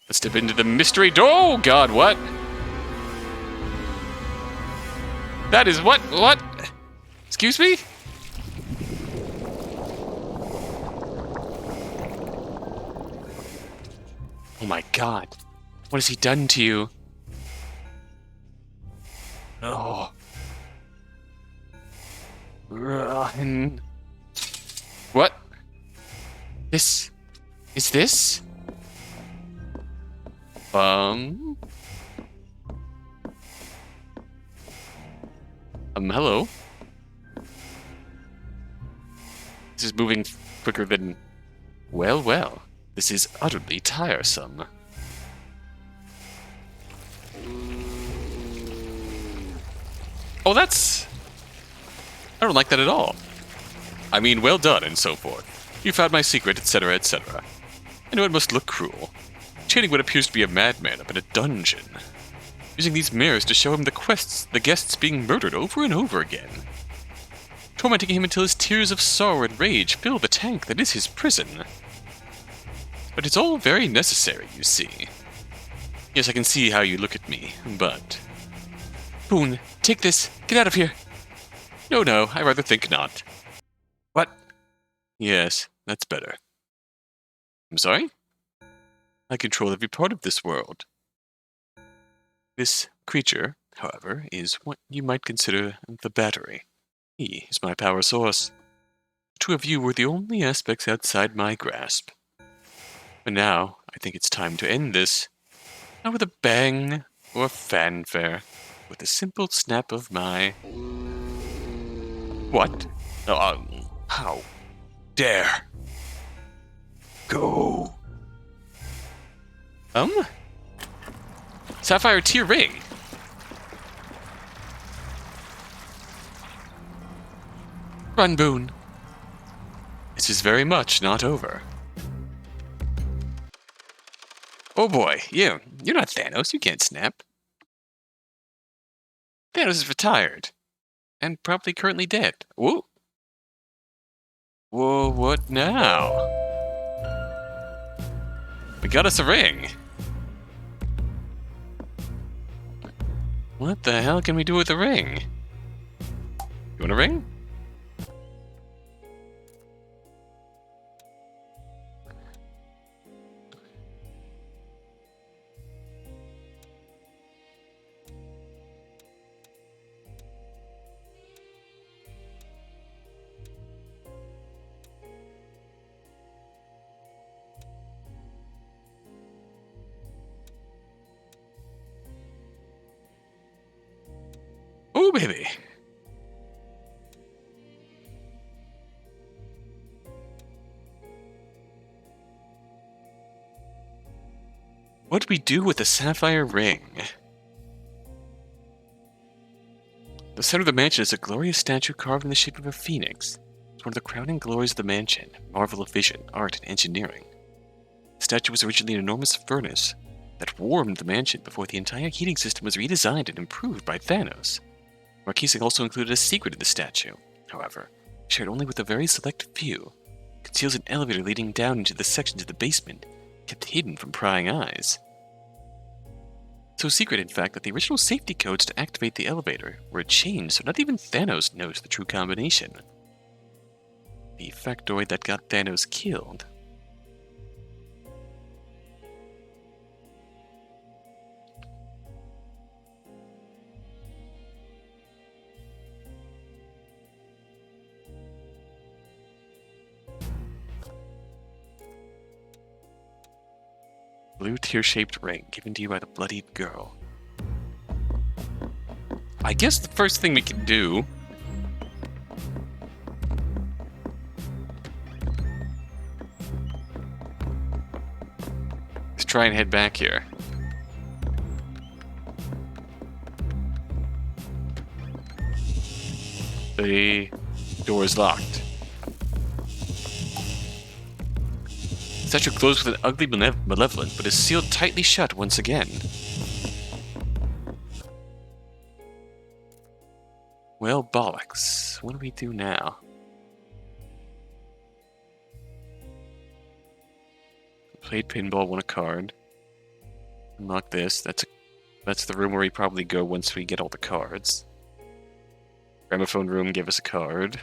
Let's step into the mystery door. Oh God, what? That is what? What? Excuse me? Oh my God. What has he done to you? Oh. Run. What? This? Is this? Hello? This is moving quicker than... Well. This is utterly tiresome. Oh, that's... I don't like that at all. I mean, well done, and so forth. You found my secret, etc., etc. I know it must look cruel. Chaining what appears to be a madman up in a dungeon. Using these mirrors to show him the guests being murdered over and over again. Tormenting him until his tears of sorrow and rage fill the tank that is his prison. But it's all very necessary, you see. Yes, I can see how you look at me, but... Boone, take this. Get out of here. No, I rather think not. What? Yes, that's better. I'm sorry? I control every part of this world. This creature, however, is what you might consider the battery. He is my power source. The two of you were the only aspects outside my grasp. But now, I think it's time to end this. Not with a bang or fanfare, with a simple snap of my... What? How dare? Go. Sapphire tier ring. Run, Boone. This is very much not over. Oh boy, you're not Thanos, you can't snap. Thanos is retired. And probably currently dead. Whoa. Whoa, what now? We got us a ring. What the hell can we do with a ring? You want a ring? Oh, baby. What do we do with the sapphire ring? The center of the mansion is a glorious statue carved in the shape of a phoenix. It's one of the crowning glories of the mansion, marvel of vision, art, and engineering. The statue was originally an enormous furnace that warmed the mansion before the entire heating system was redesigned and improved by Thanos. Marquising also included a secret in the statue, however, shared only with a very select few. It conceals an elevator leading down into the sections of the basement, kept hidden from prying eyes. So secret, in fact, that the original safety codes to activate the elevator were changed so not even Thanos knows the true combination. The factoid that got Thanos killed. Blue tear-shaped ring given to you by the bloodied girl. I guess the first thing we can do is try and head back here. The door is locked. The statue closed with an ugly malevolence, but is sealed tightly shut once again. Well, bollocks. What do we do now? Played pinball, won a card. Unlock this. That's the room where we probably go once we get all the cards. Gramophone Room gave us a card.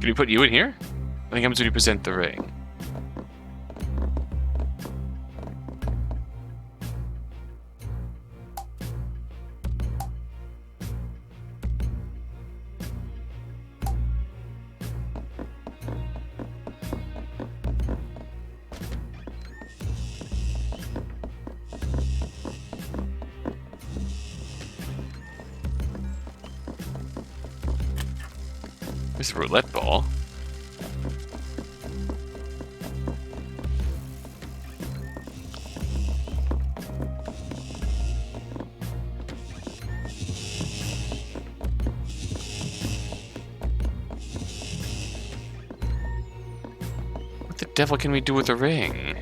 Can we put you in here? I think happens when you present the ring. There's a roulette ball. What the devil can we do with a ring?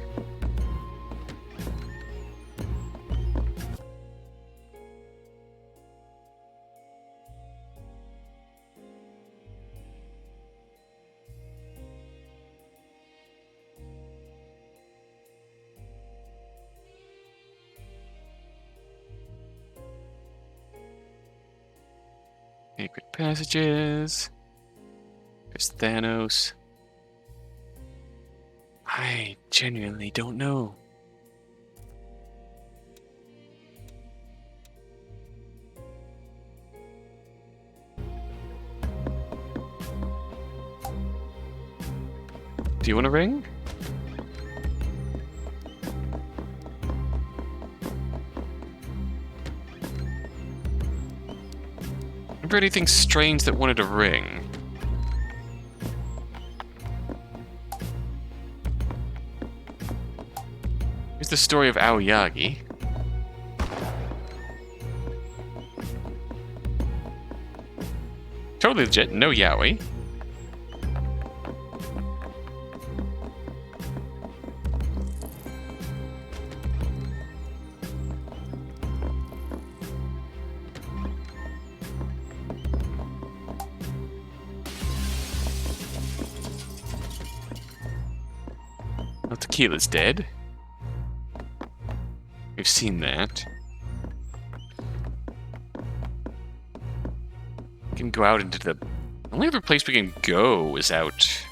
Secret passages. There's Thanos. I genuinely don't know. Do you want a ring? Remember anything strange that wanted a ring? Here's the story of Aoyagi. Totally legit, no yaoi. Well, Tequila's dead. We've seen that. We can go out into the... The only other place we can go is out...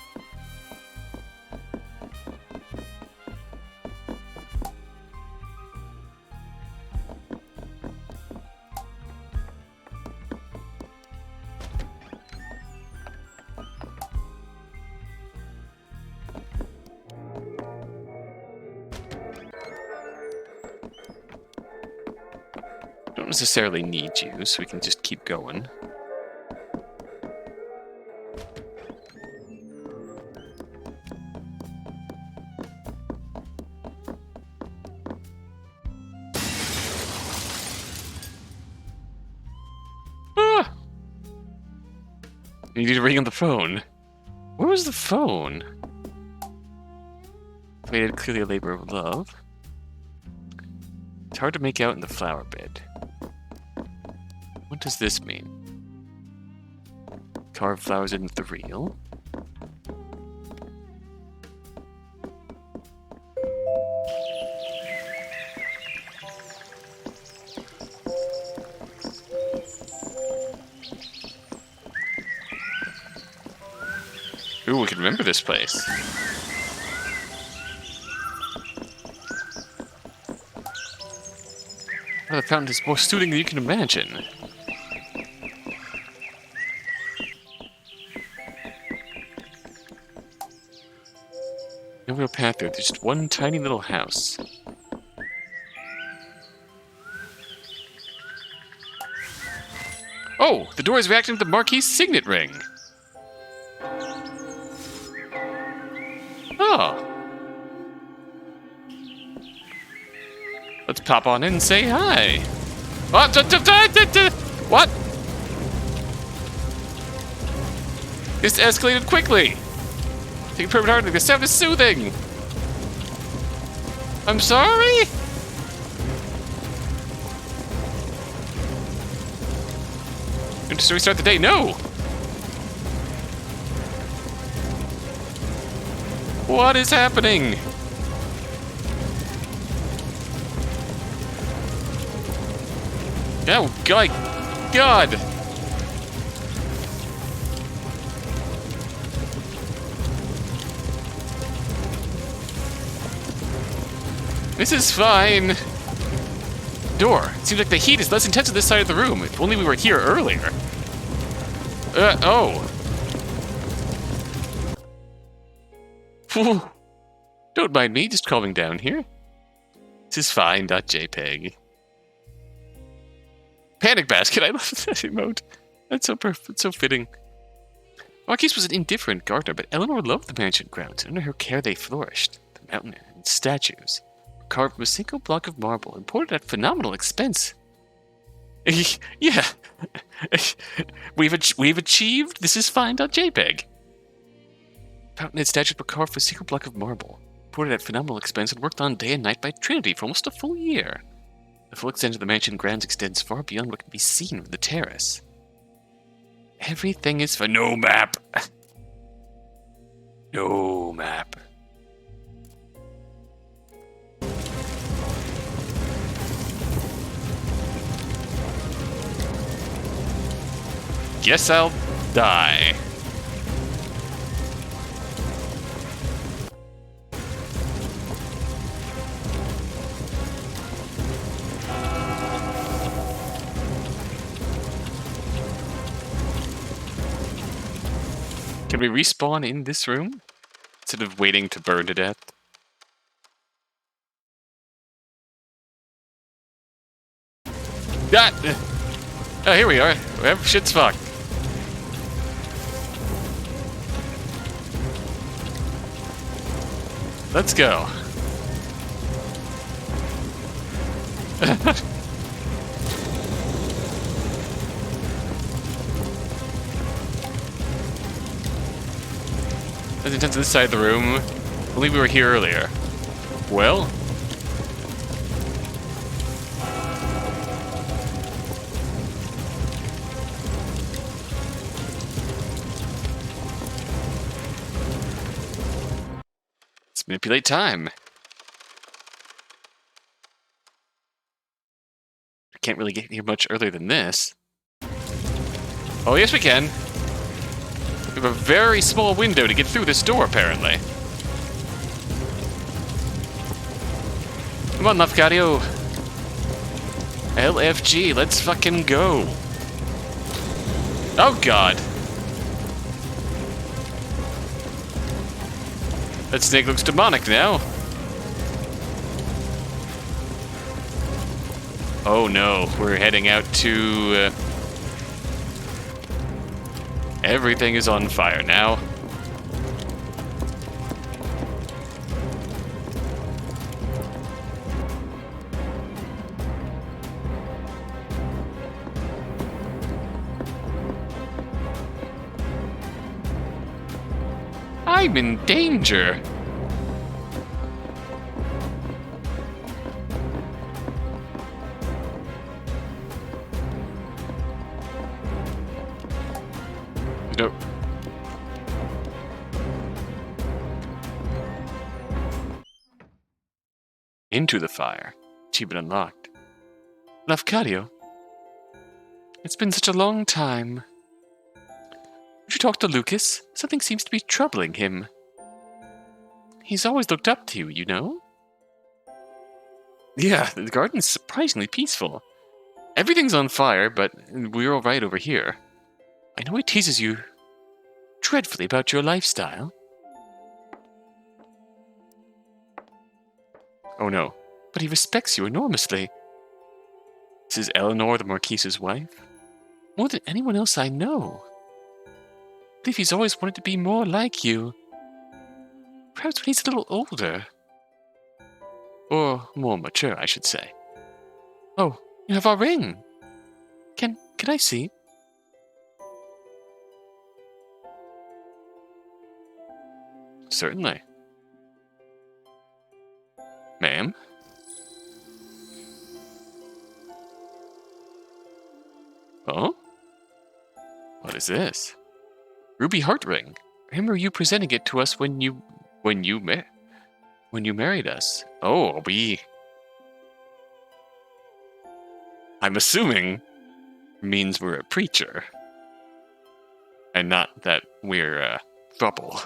Don't necessarily need you, so we can just keep going. Ah! You need to ring on the phone. Where was the phone? Made it clearly a labor of love. It's hard to make out in the flower bed. What does this mean? Carve flowers into the reel. Ooh, we can remember this place. Oh, the fountain is more soothing than you can imagine. No real path there, there's just one tiny little house. Oh, the door is reacting to the Marquis' signet ring. Oh. Let's pop on in and say hi. What? What? This escalated quickly. Take a permanent hardly. The sound is soothing. I'm sorry? Just restart the day. No. What is happening? Oh, God. This is fine. Door. It seems like the heat is less intense on this side of the room. If only we were here earlier. Oh. Don't mind me, just calming down here. This is fine. .jpg. Panic basket. I love that emote. That's so perfect. It's so fitting. Marquise was an indifferent gardener, but Eleanor loved the mansion grounds. Under her care, they flourished. The mountain and statues were carved from a single block of marble, imported at phenomenal expense. Yeah, we've achieved. This is fine. .jpg. Fountain and statues were carved from a single block of marble, imported at phenomenal expense, and worked on day and night by Trinity for almost a full year. The full extent of the mansion grounds extends far beyond what can be seen from the terrace. Everything is for no map. No map. Guess I'll die. Can we respawn in this room instead of waiting to burn to death? Ah! Oh, here we are. Shit's fucked. Let's go. As intense on this side of the room. I believe we were here earlier. Well. Let's manipulate time. We can't really get here much earlier than this. Oh, yes we can. We have a very small window to get through this door, apparently. Come on, Lafcadio. LFG, let's fucking go. Oh, God. That snake looks demonic now. Oh, no. We're heading out to... Everything is on fire now. I'm in danger. No. Into the fire. Achievement unlocked. Lafcadio. It's been such a long time. Would you talk to Lucas? Something seems to be troubling him. He's always looked up to you, you know? Yeah, the garden's surprisingly peaceful. Everything's on fire, but we're alright over here. I know he teases you dreadfully about your lifestyle. Oh no, but he respects you enormously. This is Eleanor, the Marquise's wife. More than anyone else I know. I believe he's always wanted to be more like you. Perhaps when he's a little older. Or more mature, I should say. Oh, you have our ring. Can I see? Certainly. Ma'am? Oh? What is this? Ruby heart ring. Remember you presenting it to us when you married us. Oh, I'm assuming means we're a preacher. And not that we're trouble.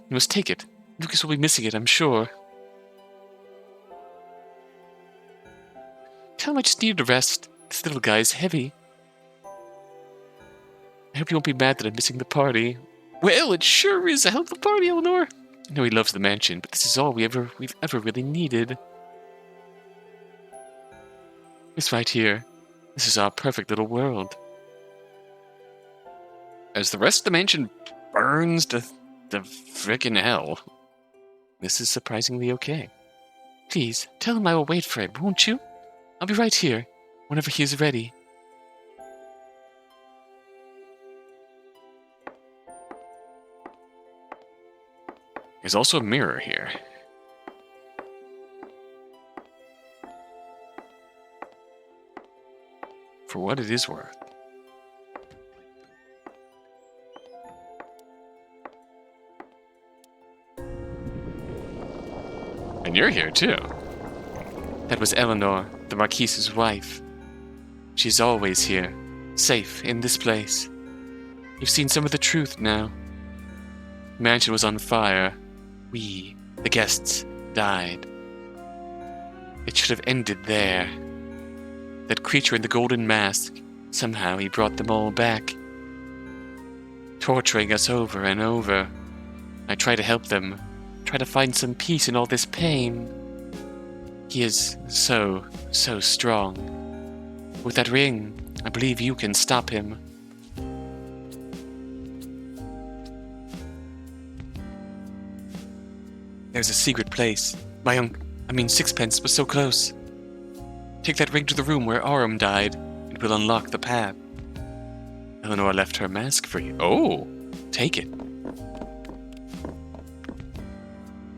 You must take it. Lucas will be missing it, I'm sure. Tell him I just needed a rest. This little guy is heavy. I hope you won't be mad that I'm missing the party. Well, it sure is a hell of a party, Eleanor. I know he loves the mansion, but this is all we've ever really needed. It's right here. This is our perfect little world. As the rest of the mansion burns to frickin' hell, this is surprisingly okay. Please, tell him I will wait for him, won't you? I'll be right here, whenever he is ready. There's also a mirror here. For what it is worth. And you're here too. That was Eleanor, the Marquise's wife. She's always here, safe in this place. You've seen some of the truth now. The mansion was on fire. We, the guests, died. It should have ended there. That creature in the golden mask, somehow he brought them all back. Torturing us over and over. I try to help them, try to find some peace in all this pain. He is so strong. With that ring, I believe you can stop him. There's a secret place. Sixpence was so close. Take that ring to the room where Aurum died. It will unlock the path. Eleanor left her mask for you. Oh, take it.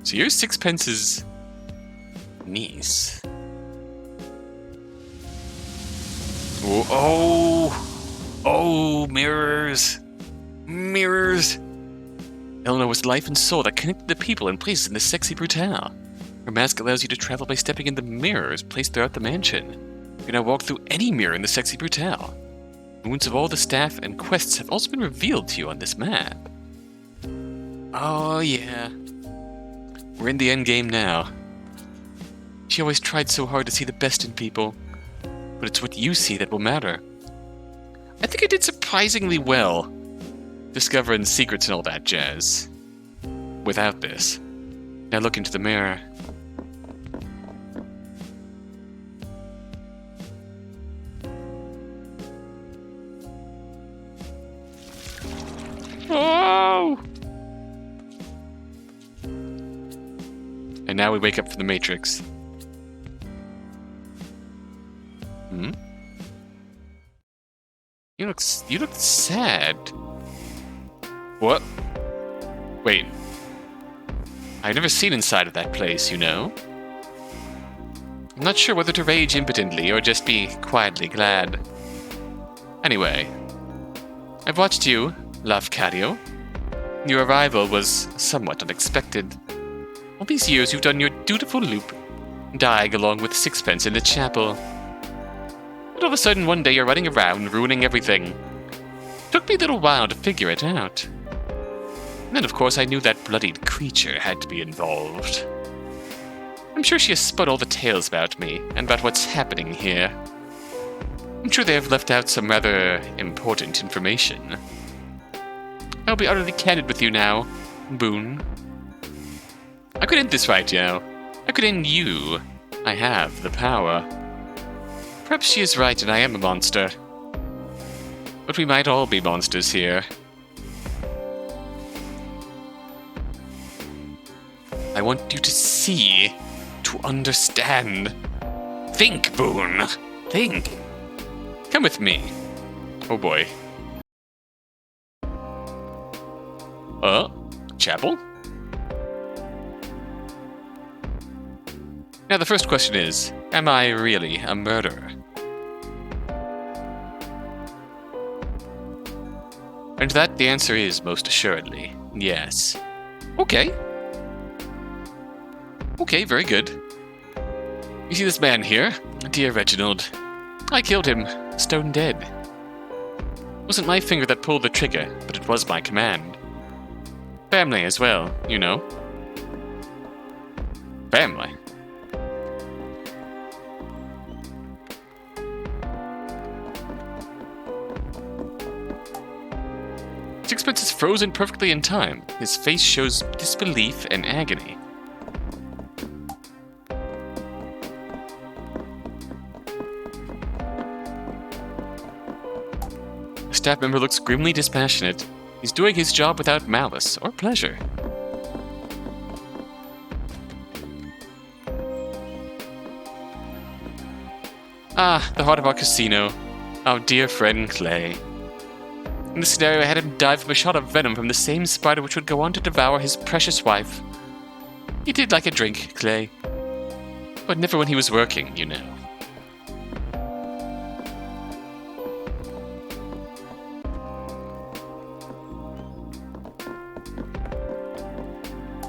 So you're Sixpence's niece. Oh, mirrors. Mirrors. Eleanor was the life and soul that connected the people and places in the Sexy Brutale. Her mask allows you to travel by stepping in the mirrors placed throughout the mansion. You can now walk through any mirror in the Sexy Brutale. The wounds of all the staff and quests have also been revealed to you on this map. Oh yeah. We're in the endgame now. She always tried so hard to see the best in people, but it's what you see that will matter. I think I did surprisingly well discovering secrets and all that jazz. Without this. Now look into the mirror. Oh! And now we wake up from the Matrix. You look sad. What? Wait. I've never seen inside of that place, you know? I'm not sure whether to rage impotently or just be quietly glad. Anyway, I've watched you, Lafcadio. Your arrival was somewhat unexpected. All these years you've done your dutiful loop, dying along with Sixpence in the chapel. But all of a sudden one day you're running around, ruining everything. Took me a little while to figure it out. And then of course I knew that bloodied creature had to be involved. I'm sure she has spun all the tales about me, and about what's happening here. I'm sure they have left out some rather important information. I'll be utterly candid with you now, Boone. I could end this right now. I could end you. I have the power. Perhaps she is right and I am a monster. But we might all be monsters here. I want you to see, to understand. Think, Boone. Think. Come with me. Oh boy. Chapel? Now the first question is, am I really a murderer? And to that the answer is most assuredly, yes. Okay. Okay, very good. You see this man here? Dear Reginald. I killed him, stone dead. It wasn't my finger that pulled the trigger, but it was my command. Family as well, you know. Family? Sixpence is frozen perfectly in time. His face shows disbelief and agony. A staff member looks grimly dispassionate. He's doing his job without malice or pleasure. Ah, the heart of our casino. Our dear friend Clay. In this scenario, I had him die from a shot of venom from the same spider which would go on to devour his precious wife. He did like a drink, Clay. But never when he was working, you know.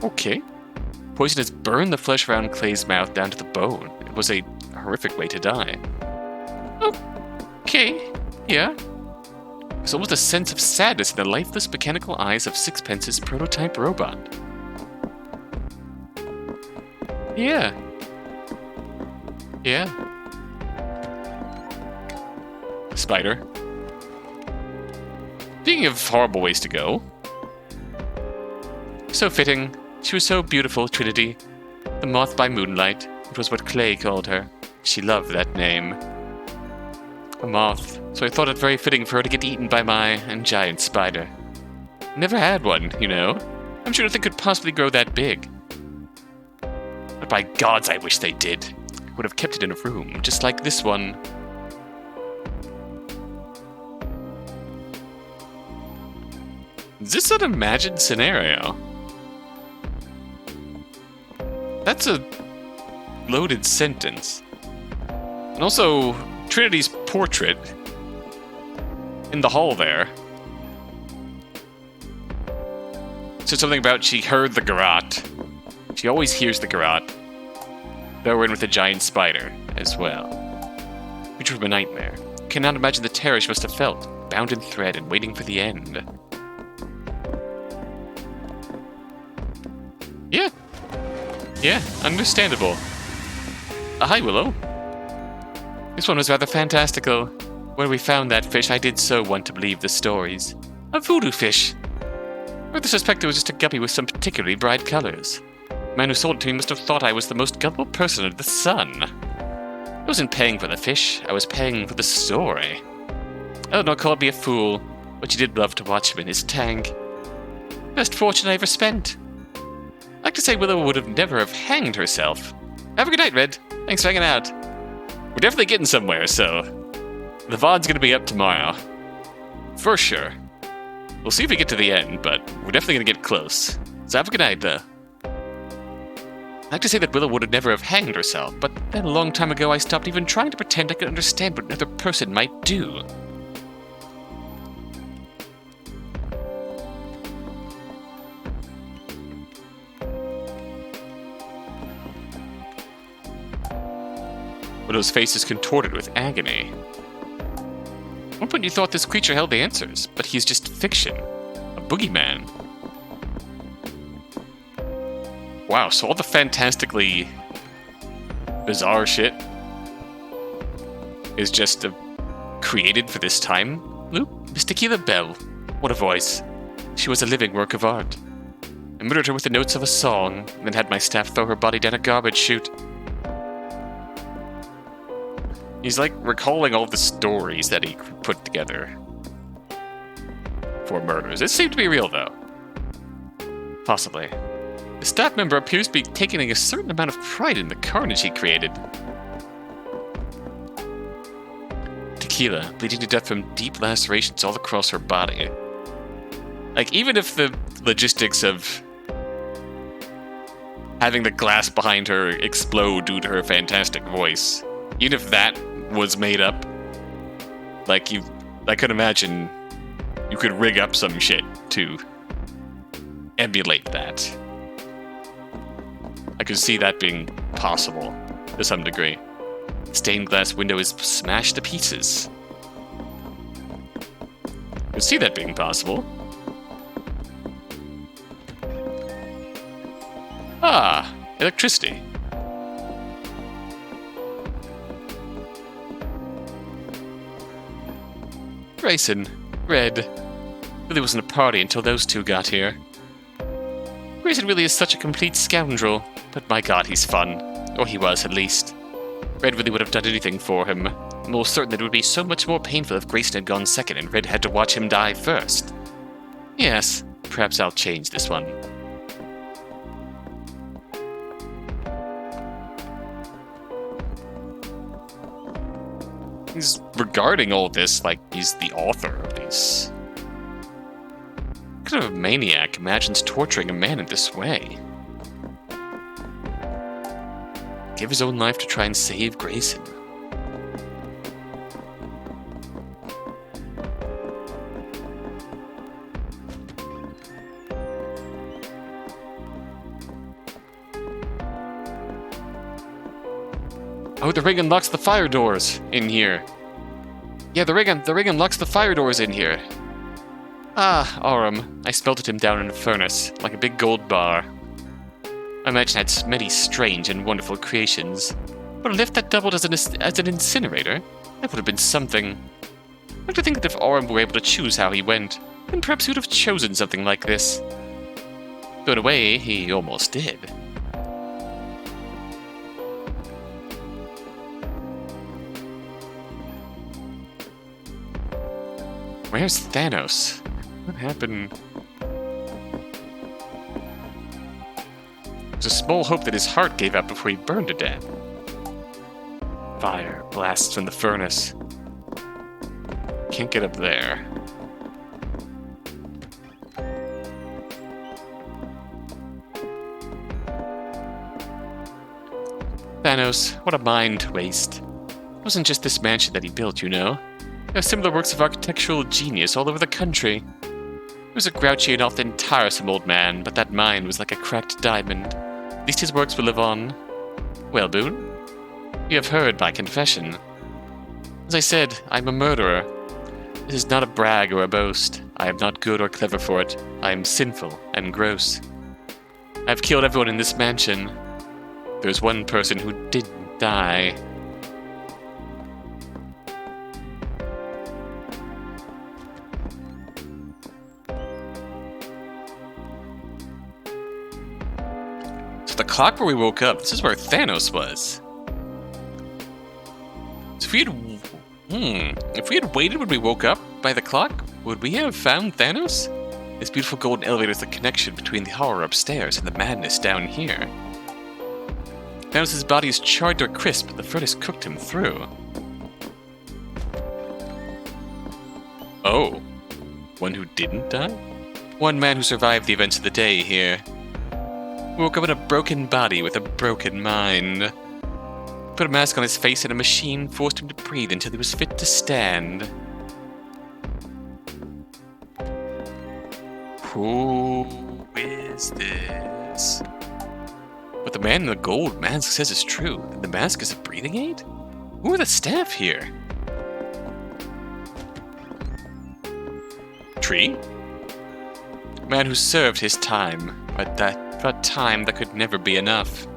Okay. Poison has burned the flesh around Clay's mouth down to the bone. It was a horrific way to die. Okay, yeah. There's almost a sense of sadness in the lifeless mechanical eyes of Sixpence's prototype robot. Yeah. Yeah. Spider. Speaking of horrible ways to go. So fitting. She was so beautiful, Trinity. The moth by moonlight. It was what Clay called her. She loved that name. A moth, so I thought it very fitting for her to get eaten by my giant spider. Never had one, you know. I'm sure nothing could possibly grow that big. But by gods, I wish they did. I would have kept it in a room, just like this one. Is this an imagined scenario? That's a loaded sentence. And also, Trinity's portrait in the hall there said something about she heard the garrote. She always hears the garrote. Though we're in with a giant spider as well. Which was a nightmare. Cannot imagine the terror she must have felt, bound in thread and waiting for the end. Yeah. Yeah, understandable. Hi, Willow. This one was rather fantastical. When we found that fish, I did so want to believe the stories. A voodoo fish. Or the suspect it was just a guppy with some particularly bright colors. The man who sold it to me must have thought I was the most gullible person under the sun. I wasn't paying for the fish, I was paying for the story. Eleanor called me a fool, but she did love to watch him in his tank. Best fortune I ever spent. I'd like to say Willow would have never have hanged herself. Have a good night, Red. Thanks for hanging out. We're definitely getting somewhere, so the VOD's gonna be up tomorrow. For sure. We'll see if we get to the end, but we're definitely gonna get close. So have a good night, though. I'd like to say that Willow would have never have hanged herself, but then a long time ago I stopped even trying to pretend I could understand what another person might do. Willow's face is contorted with agony. At one point you thought this creature held the answers, but he's just fiction. A boogeyman. Wow, so all the fantastically bizarre shit is just created for this time loop? Miss Tequila Bell. What a voice. She was a living work of art. I murdered her with the notes of a song, and then had my staff throw her body down a garbage chute. He's like recalling all the stories that he put together for murders. It seemed to be real, though. Possibly. The staff member appears to be taking a certain amount of pride in the carnage he created. Tequila, bleeding to death from deep lacerations all across her body. Like, even if the logistics of having the glass behind her explode due to her fantastic voice, even if that was made up, like, I could imagine you could rig up some shit to emulate that. I could see that being possible to some degree. The stained glass window is smashed to pieces. I could see that being possible. Ah, electricity. Grayson, Red. Really wasn't a party until those two got here. Grayson really is such a complete scoundrel, but my god, he's fun. Or he was, at least. Red really would have done anything for him. I'm most certain that it would be so much more painful if Grayson had gone second and Red had to watch him die first. Yes, perhaps I'll change this one. He's regarding all this like he's the author of these. What kind of a maniac imagines torturing a man in this way? Give his own life to try and save Grayson. Oh, the ring unlocks the fire doors in here. Yeah, the ring unlocks the fire doors in here. Ah, Aurum. I smelted him down in a furnace, like a big gold bar. I imagine it had many strange and wonderful creations. But a lift that doubled as an incinerator? That would have been something. I like to think that if Aurum were able to choose how he went, then perhaps he would have chosen something like this. Though in a way, he almost did. Where's Thanos? What happened? There's a small hope that his heart gave out before he burned to death. Fire blasts from the furnace. Can't get up there. Thanos, what a mind waste. It wasn't just this mansion that he built, you know. There are similar works of architectural genius all over the country. He was a grouchy and often tiresome old man, but that mind was like a cracked diamond. At least his works will live on. Well, Boone, you have heard my confession. As I said, I'm a murderer. This is not a brag or a boast. I am not good or clever for it. I am sinful and gross. I've killed everyone in this mansion. There's one person who didn't die. The clock where we woke up, this is where Thanos was. So if we had waited when we woke up by the clock, would we have found Thanos? This beautiful golden elevator is the connection between the horror upstairs and the madness down here. Thanos' body is charred to a crisp, but the furnace cooked him through. Oh, one who didn't die? One man who survived the events of the day here. Woke up in a broken body with a broken mind. Put a mask on his face and a machine forced him to breathe until he was fit to stand. Who is this? What the man in the gold mask says is true. The mask is a breathing aid? Who are the staff here? Tree? A man who served his time, but for a time that could never be enough.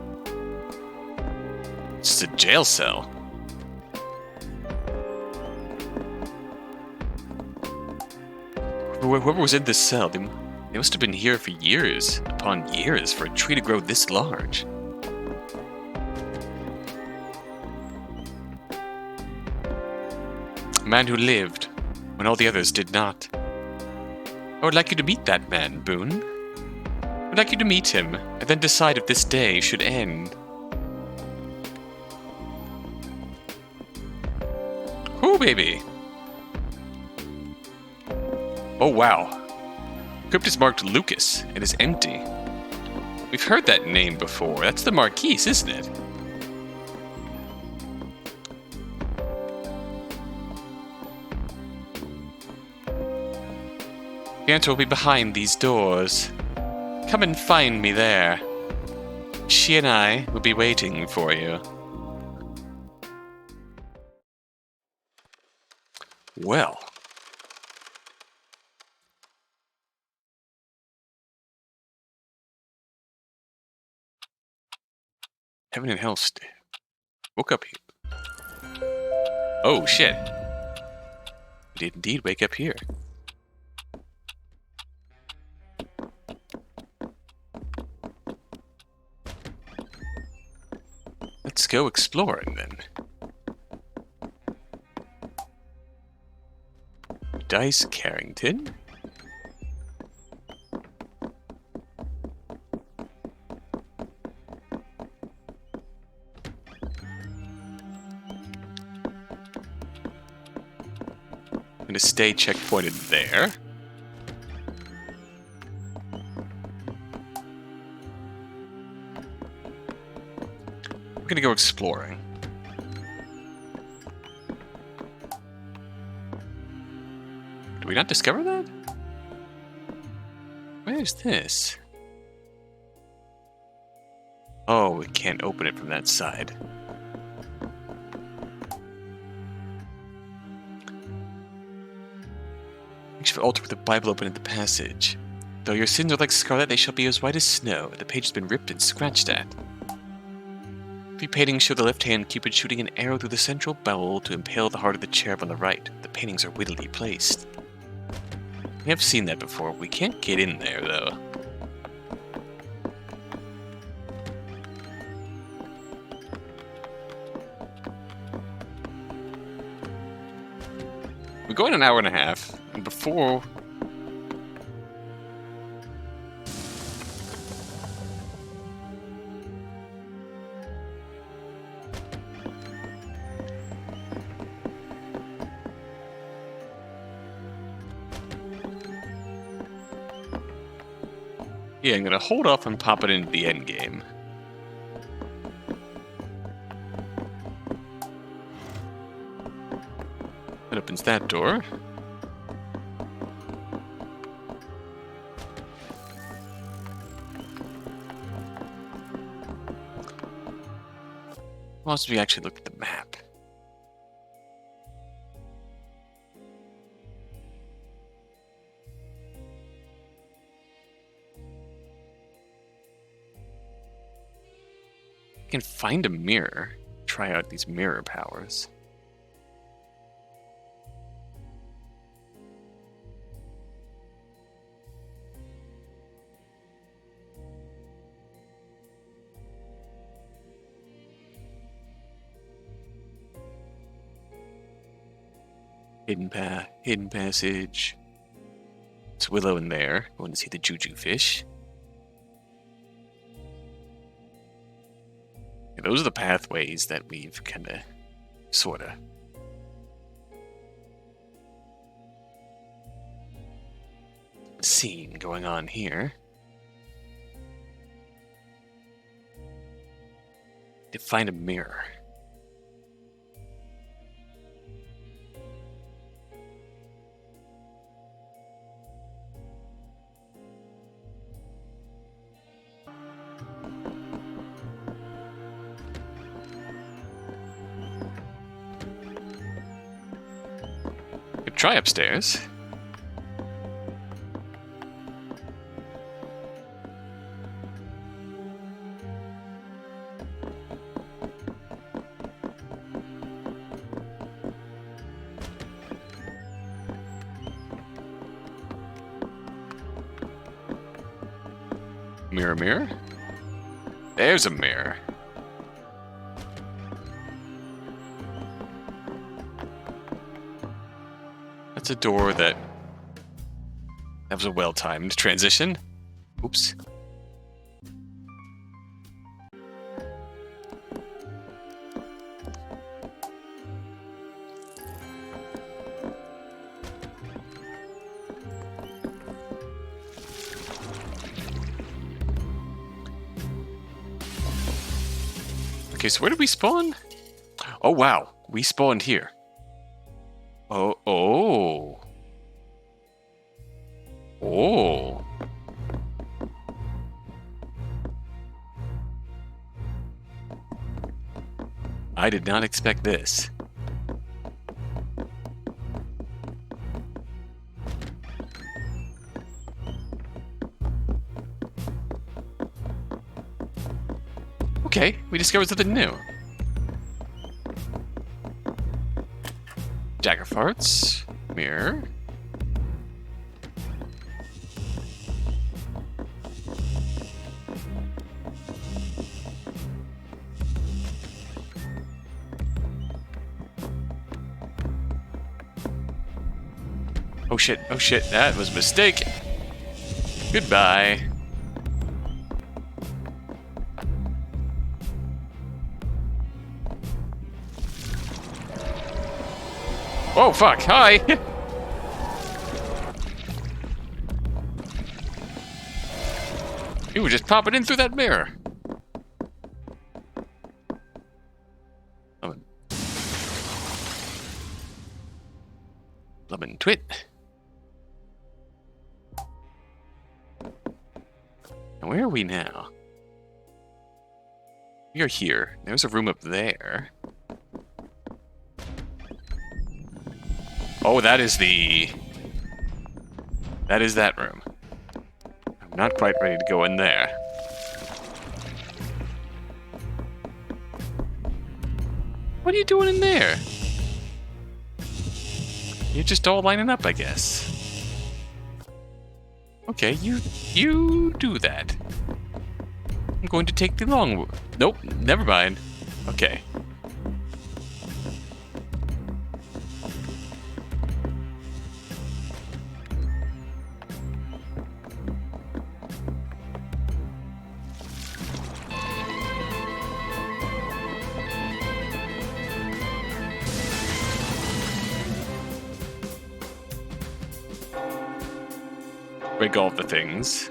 It's just a jail cell. Whoever was in this cell, they must have been here for years upon years for a tree to grow this large. A man who lived when all the others did not. I would like you to meet that man, Boone. I'd like you to meet him, and then decide if this day should end. Ooh, baby! Oh, wow. Crypt is marked Lucas, and is empty. We've heard that name before. That's the Marquise, isn't it? The answer will be behind these doors. Come and find me there. She and I will be waiting for you. Well. Heaven and hell woke up here. Oh, shit. We did indeed wake up here. Let's go exploring then. Dice Carrington. Gonna stay checkpointed there. We're gonna go exploring. Did we not discover that? Where's this? Oh, we can't open it from that side. Thanks for altar with the Bible open in the passage. Though your sins are like scarlet, they shall be as white as snow. The page has been ripped and scratched at. The paintings show the left hand Cupid shooting an arrow through the central bowel to impale the heart of the cherub on the right. The paintings are wittily placed. We have seen that before. We can't get in there, though. We're going an hour and a half, and before... Yeah, I'm gonna hold off on popping into the end game. That opens that door. Once we actually look at the map. I can find a mirror. Try out these mirror powers. Hidden passage. It's Willow in there. Going to see the Juju fish. Yeah, those are the pathways that we've kind of, sorta. Scene going on here. To find a mirror. Could try upstairs. Mirror, mirror. There's a mirror. That's a door that was a well-timed transition. Oops. Okay, so where did we spawn? Oh, wow. We spawned here. Oh. I did not expect this. Okay, we discovered something new. Dagger farts. Mirror. Oh shit, that was a mistake. Goodbye. Oh fuck, hi! You were just popping in through that mirror. Lemon twit. And where are we now? We are here. There's a room up there. Oh, that is that room. I'm not quite ready to go in there. What are you doing in there? You're just all lining up, I guess. Okay, you do that. I'm going to take the long... Nope, never mind. Okay. Break all the things.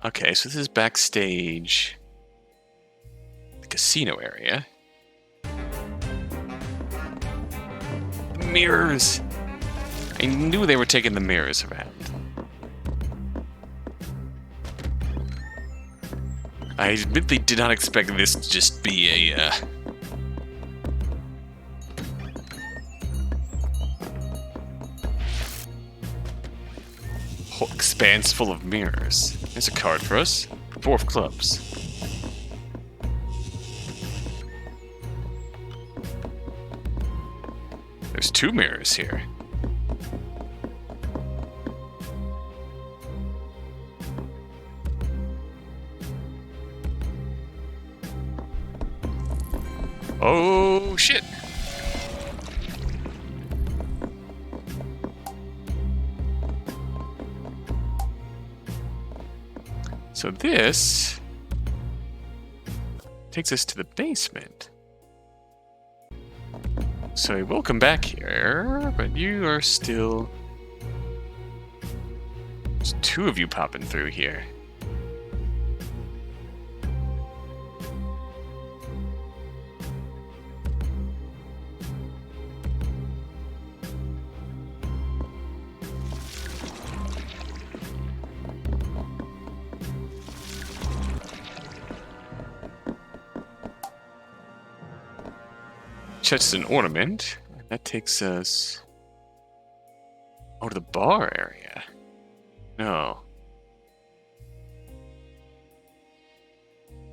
Okay, so this is Backstage. The casino area. Mirrors! I knew they were taking the mirrors around. I admittedly did not expect this to just be a, whole expanse full of mirrors. There's a card for us. 4 of clubs. There's 2 mirrors here. Oh, shit. So this takes us to the basement. So we'll come back here, but you are still... There's 2 of you popping through here. Chest an ornament. That takes us... Oh, to the bar area. No.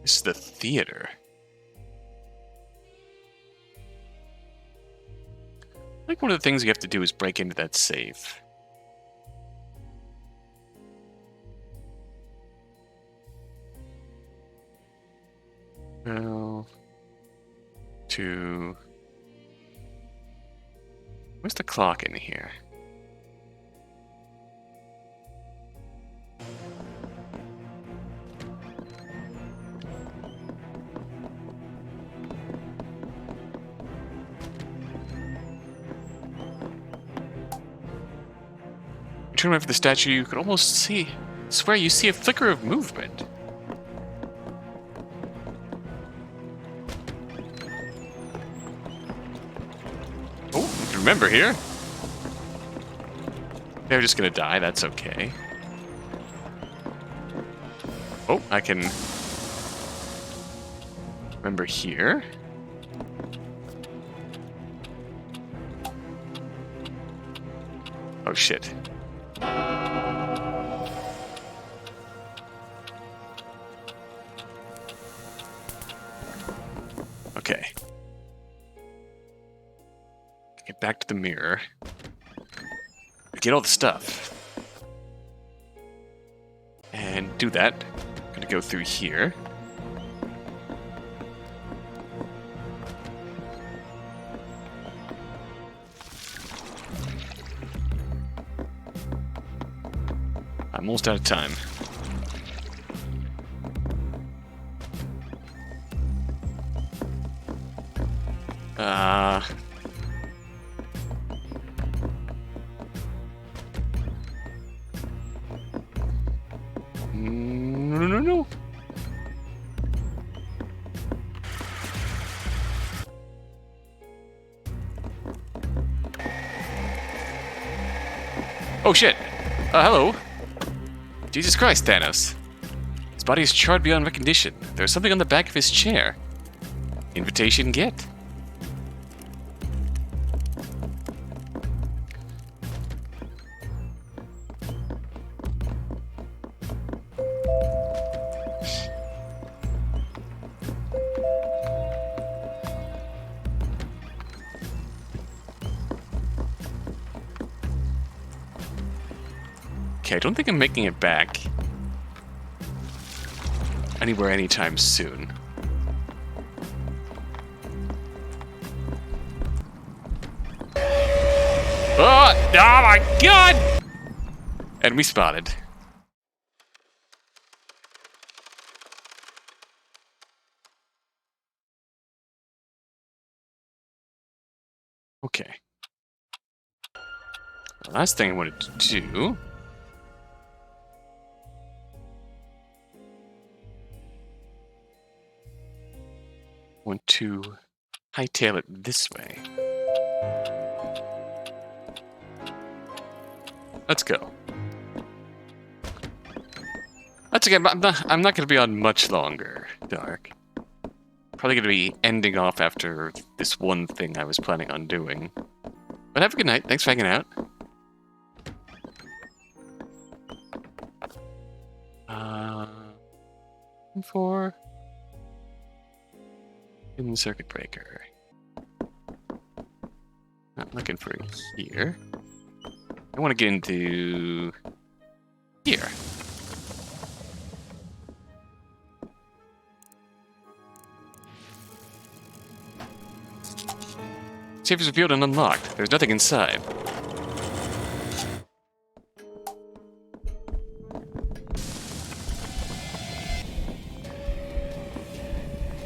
This is the theater. I think one of the things you have to do is break into that safe. Well... To... Where's the clock in here? You turn around for the statue, you can almost see... swear you see a flicker of movement. Remember here. They're just gonna die, that's okay. Oh, I can remember here. Oh shit. Okay. Get back to the mirror. Get all the stuff. And do that. I'm gonna go through here. I'm almost out of time. No. Oh shit! Hello! Jesus Christ, Thanos. His body is charred beyond recognition. There's something on the back of his chair. Invitation get. Okay, I don't think I'm making it back anywhere anytime soon. Oh my god! Enemy spotted. Okay. The last thing I wanted to do... want to hightail it this way. Let's go. That's okay, I'm not going to be on much longer, Dark. Probably going to be ending off after this one thing I was planning on doing. But have a good night. Thanks for hanging out. For in circuit breaker. Not looking for here. I want to get into here. Safe is revealed and unlocked. There's nothing inside.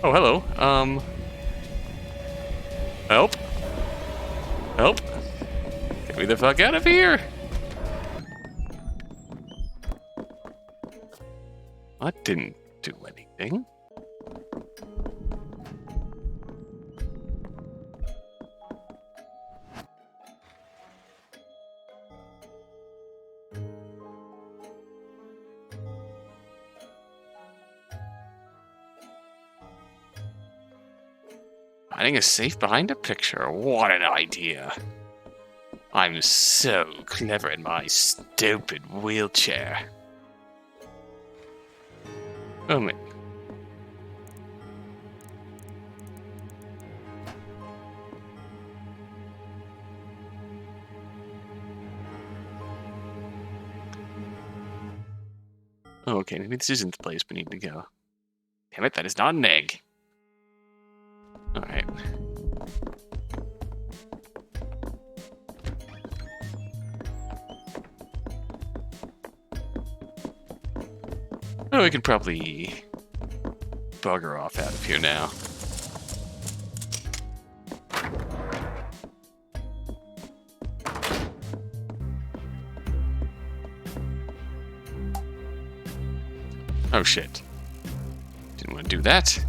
Oh, hello. Help. Help. Get me the fuck out of here. That didn't do anything. Finding a safe behind a picture. What an idea. I'm so clever in my stupid wheelchair. Oh man. Oh, okay, maybe this isn't the place we need to go. Damn it, that is not an egg. Alright. Oh, we can probably bugger off out of here now. Oh shit. Didn't want to do that.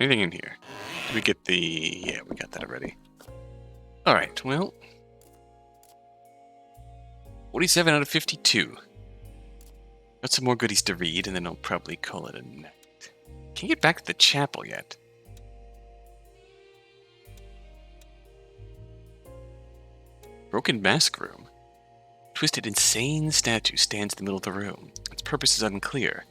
Anything in here? Did we get the... yeah, we got that already. Alright, well... 47 out of 52. Got some more goodies to read, and then I'll probably call it a night. Can't get back to the chapel yet. Broken mask room. twisted, insane statue stands in the middle of the room. Its purpose is unclear.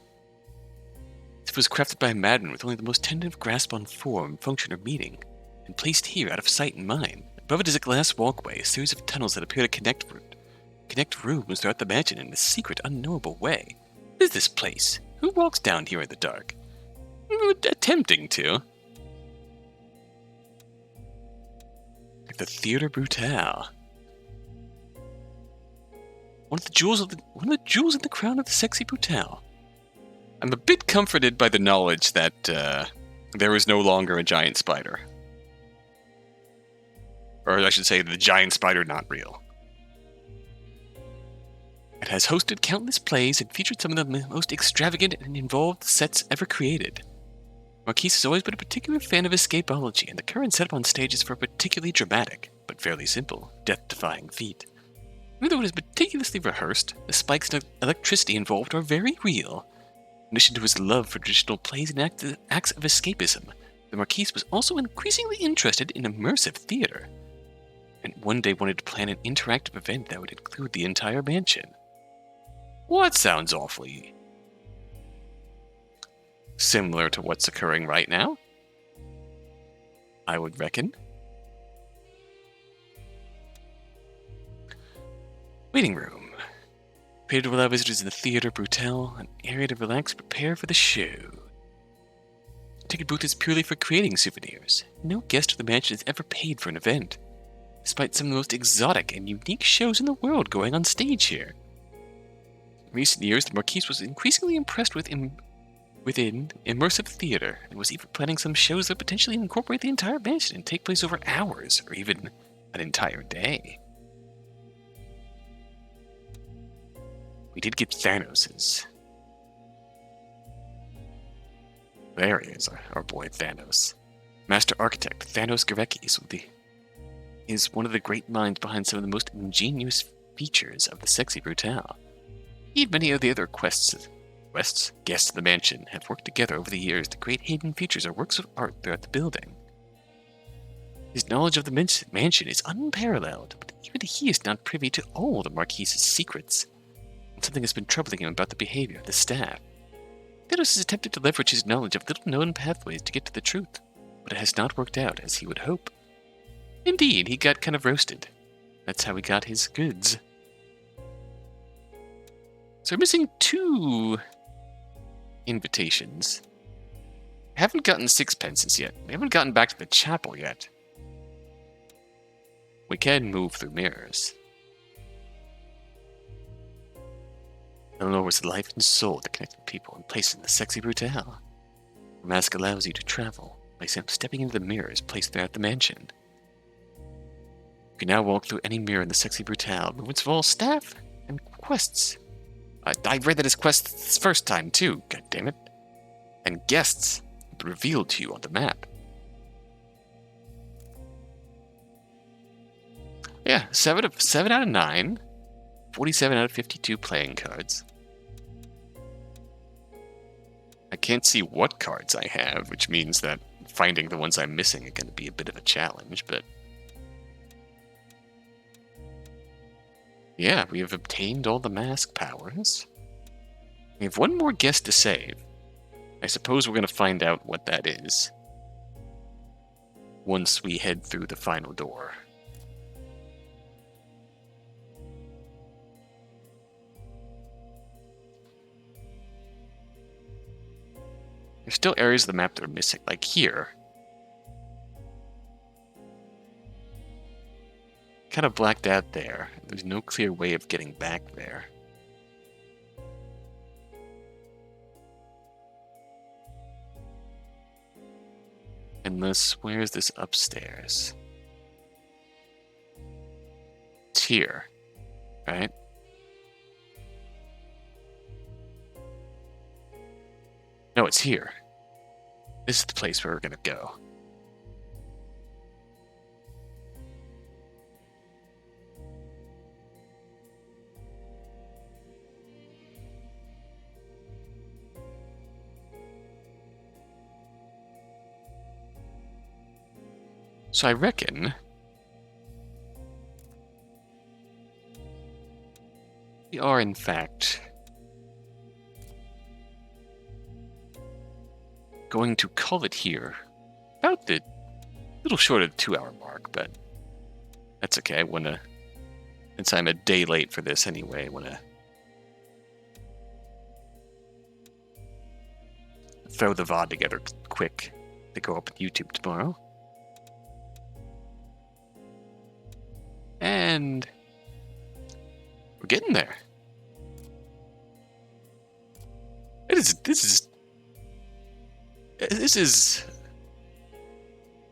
As if it was crafted by a madman with only the most tentative grasp on form, function, or meaning, and placed here out of sight and mind. Above it is a glass walkway, a series of tunnels that appear to connect rooms throughout the mansion in a secret, unknowable way. What is this place? Who walks down here in the dark? Attempting to. Like the Theater Brutale. One of the jewels in the crown of the Sexy Brutale. I'm a bit comforted by the knowledge that there is no longer a giant spider. Or I should say, the giant spider not real. It has hosted countless plays and featured some of the most extravagant and involved sets ever created. Marquise has always been a particular fan of escapology, and the current setup on stage is for a particularly dramatic, but fairly simple, death-defying feat. Even though it is meticulously rehearsed, the spikes and electricity involved are very real. In addition to his love for traditional plays and acts of escapism, the Marquise was also increasingly interested in immersive theater, and one day wanted to plan an interactive event that would include the entire mansion. Well, that sounds awfully similar to what's occurring right now, I would reckon. Waiting room. Created to allow visitors in the Theater Brutale, an area to relax and prepare for the show. The ticket booth is purely for creating souvenirs. No guest of the mansion has ever paid for an event, despite some of the most exotic and unique shows in the world going on stage here. In recent years, the Marquise was increasingly impressed within immersive theater, and was even planning some shows that potentially incorporate the entire mansion and take place over hours, or even an entire day. We did get Thanos's. There he is, our boy Thanos. Master Architect Thanos Garekis is one of the great minds behind some of the most ingenious features of the Sexy Brutale. He and many of the other guests of the mansion have worked together over the years to create hidden features or works of art throughout the building. His knowledge of the mansion is unparalleled, but even he is not privy to all the Marquise's secrets, and something has been troubling him about the behavior of the staff. Thanos has attempted to leverage his knowledge of little-known pathways to get to the truth, but it has not worked out as he would hope. Indeed, he got kind of roasted. That's how he got his goods. So we're missing 2 invitations. We haven't gotten sixpences yet. We haven't gotten back to the chapel yet. We can move through mirrors. Eleanor was the life and soul that connected people and places in the Sexy Brutale. The mask allows you to travel by stepping into the mirrors placed throughout the mansion. You can now walk through any mirror in the Sexy Brutale, movements of all staff and quests. I read that as quests this first time too, goddammit. And guests revealed to you on the map. Yeah, 7 out of 9. 47 out of 52 playing cards. I can't see what cards I have, which means that finding the ones I'm missing are going to be a bit of a challenge, but... yeah, we have obtained all the mask powers. We have one more guest to save. I suppose we're going to find out what that is once we head through the final door. There's still areas of the map that are missing, like here. Kind of blacked out there. There's no clear way of getting back there. Unless, where is this upstairs? It's here, right? No, it's here. This is the place where we're gonna go. So I reckon We are, in fact, going to call it here. About the little short of the 2-hour mark, but that's okay. I want to, since I'm a day late for this anyway, I want to throw the VOD together quick to go up on YouTube tomorrow. And we're getting there. This is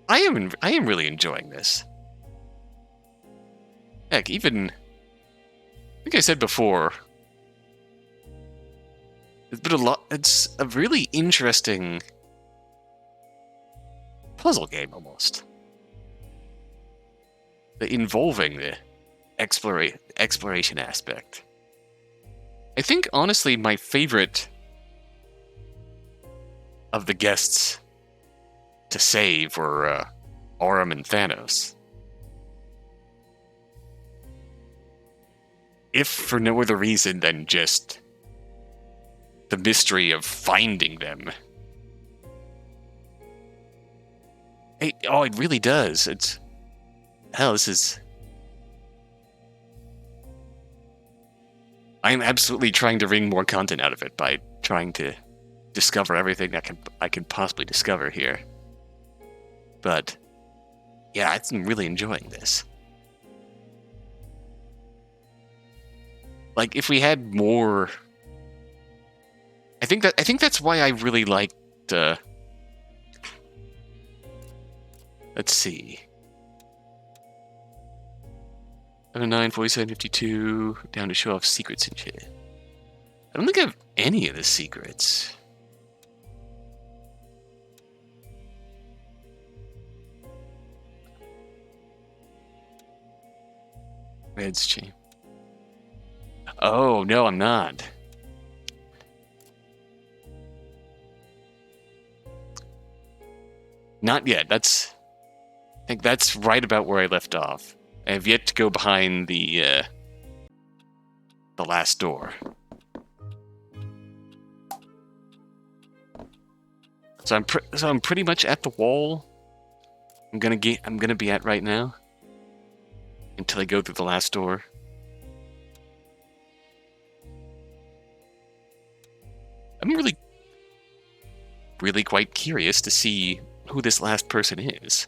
I am really enjoying this. Heck, even I think I said before, it's a really interesting puzzle game almost. Involving the exploration aspect. I think, honestly, my favorite of the guests to save were Aurum and Thanos. If for no other reason than just the mystery of finding them. It really does. Hell, this is... I'm absolutely trying to wring more content out of it by trying to discover everything that I can possibly discover here. But yeah, I'm really enjoying this. Like, if we had more, I think that's why I really liked. Let's see. 79, 47, 52, down to show off secrets and shit. I don't think I have any of the secrets. Red's chain. Oh, no, I'm not. Not yet. I think that's right about where I left off. I have yet to go behind the last door. So I'm pretty much at the wall I'm gonna be at right now until I go through the last door. I'm really quite curious to see who this last person is.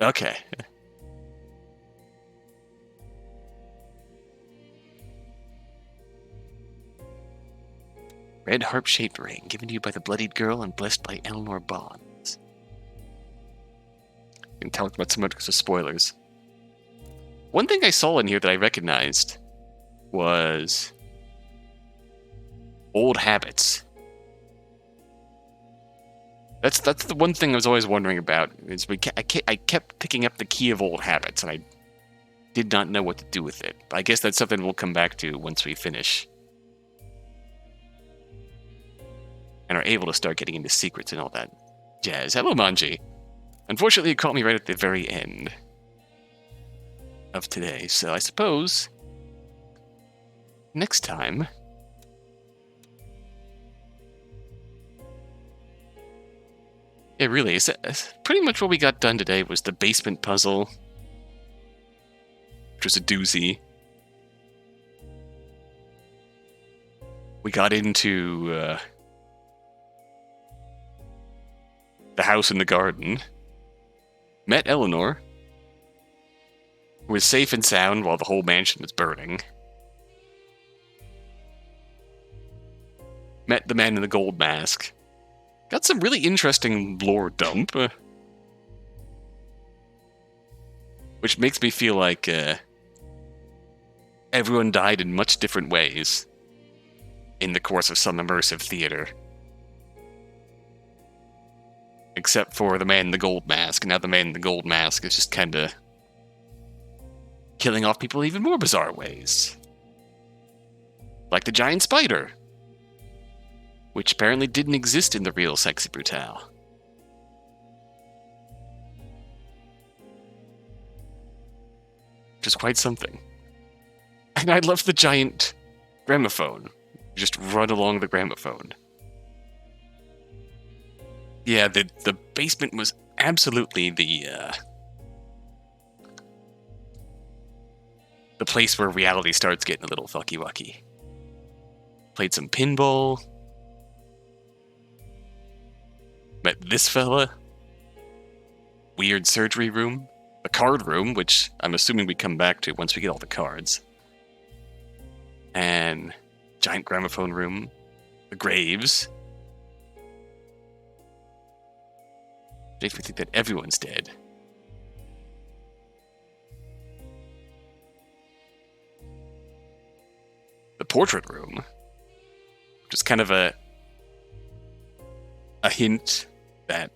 Okay. Red harp-shaped ring, given to you by the bloodied girl and blessed by Eleanor Bonds. I can tell about some of the spoilers. One thing I saw in here that I recognized was old habits. That's the one thing I was always wondering about. Is I kept picking up the key of old habits, and I did not know what to do with it. I guess that's something we'll come back to once we finish. And are able to start getting into secrets and all that jazz. Hello, Manji. Unfortunately, you caught me right at the very end of today, so I suppose next time it really is. Pretty much what we got done today was the basement puzzle, which was a doozy. We got into the house in the garden, met Eleanor, who was safe and sound while the whole mansion was burning, met the man in the gold mask, got some really interesting lore dump, which makes me feel like everyone died in much different ways in the course of some immersive theater. Except for the man in the gold mask. Now the man in the gold mask is just kind of killing off people in even more bizarre ways. Like the giant spider, which apparently didn't exist in the real Sexy Brutale. which is quite something. And I love the giant gramophone. Just run along the gramophone. Yeah, the basement was absolutely the place where reality starts getting a little fucky-wucky. Played some pinball. Met this fella. Weird surgery room. A card room, which I'm assuming we come back to once we get all the cards. And giant gramophone room. The graves. Makes me think that everyone's dead. The portrait room, which is kind of a hint that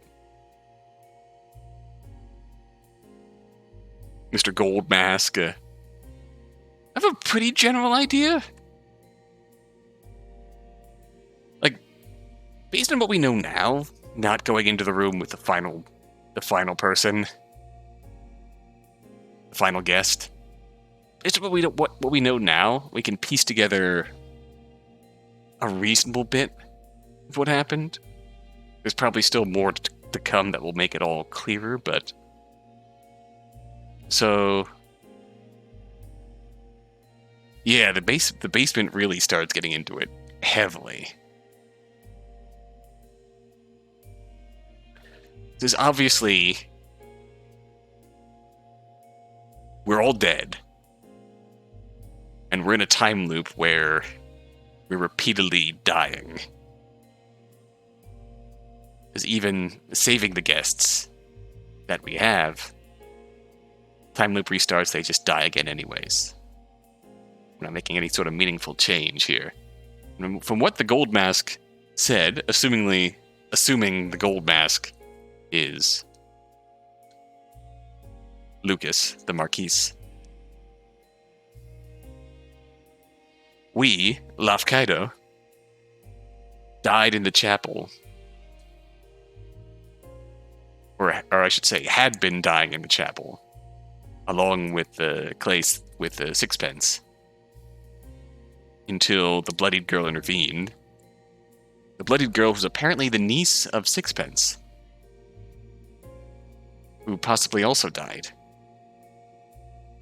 Mr. Gold Mask, I have a pretty general idea. Like, based on what we know now, not going into the room with the final person, the final guest. Based on what we know now, we can piece together a reasonable bit of what happened. There's probably still more to come that will make it all clearer, but so yeah, the basement really starts getting into it heavily. There's obviously we're all dead. And we're in a time loop where we're repeatedly dying. Because even saving the guests that we have, time loop restarts, they just die again anyways. We're not making any sort of meaningful change here. And from what the Gold Mask said, assuming the Gold Mask is Lucas, the Marquise, we, Lafcadio, died in the chapel. Or I should say, had been dying in the chapel. Along with the Clace, with the sixpence. Until the bloodied girl intervened. The bloodied girl was apparently the niece of Sixpence. Who possibly also died.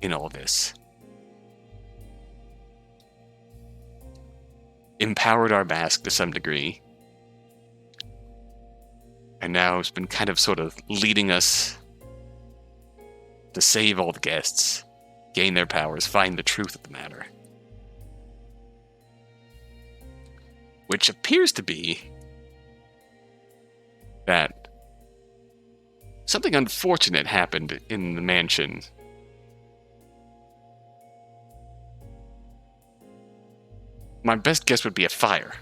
In all this. Empowered our mask to some degree. And now it's been kind of sort of leading us to save all the guests, gain their powers, find the truth of the matter. Which appears to be that something unfortunate happened in the mansion. My best guess would be a fire.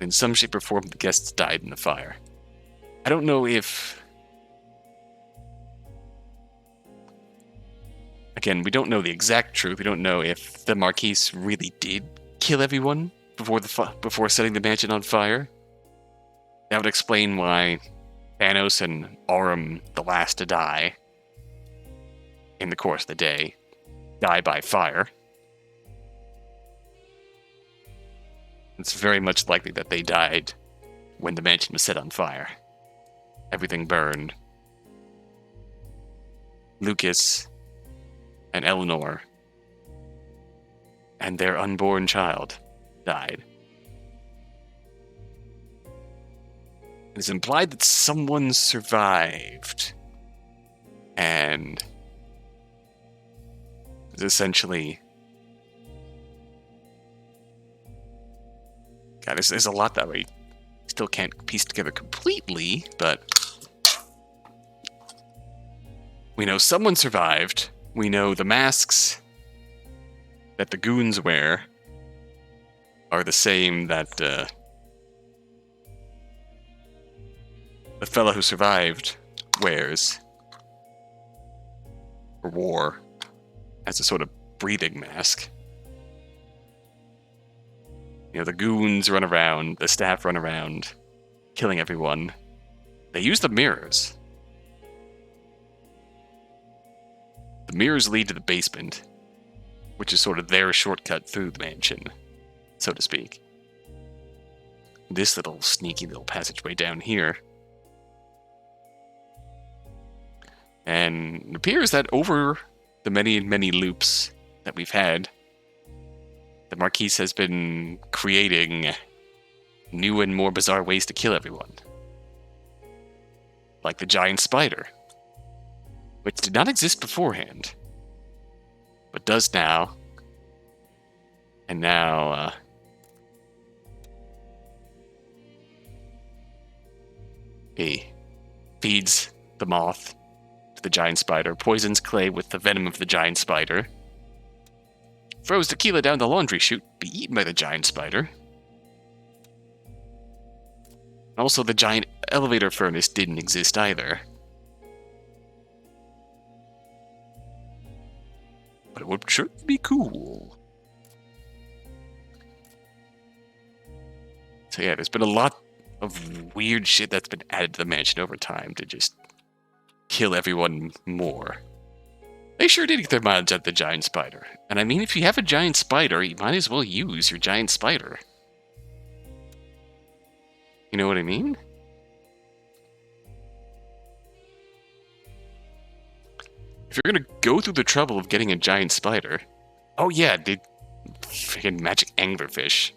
In some shape or form, the guests died in the fire. I don't know if... Again, we don't know the exact truth. We don't know if the Marquise really did kill everyone before setting the mansion on fire. That would explain why Thanos and Aurum, the last to die, in the course of the day, die by fire. It's very much likely that they died when the mansion was set on fire. Everything burned. Lucas and Eleanor and their unborn child died. It's implied that someone survived and is essentially... God, there's a lot that we still can't piece together completely, but we know someone survived. We know the masks that the goons wear are the same that the fellow who survived wears or wore as a sort of breathing mask. You know, the goons run around, the staff run around, killing everyone. They use the mirrors. The mirrors lead to the basement, which is sort of their shortcut through the mansion, so to speak. This little sneaky little passageway down here. And it appears that over the many and many loops that we've had, the Marquise has been creating new and more bizarre ways to kill everyone. Like the giant spider, which did not exist beforehand, but does now. And now, he feeds the moth to the giant spider, poisons Clay with the venom of the giant spider, throws Tequila down the laundry chute, be eaten by the giant spider. Also, the giant elevator furnace didn't exist either. But it would sure be cool. So yeah, there's been a lot of weird shit that's been added to the mansion over time to just kill everyone more. They sure did get their minds at the giant spider. And I mean, if you have a giant spider, you might as well use your giant spider. You know what I mean? If you're gonna go through the trouble of getting a giant spider... Oh yeah, the freaking magic anglerfish.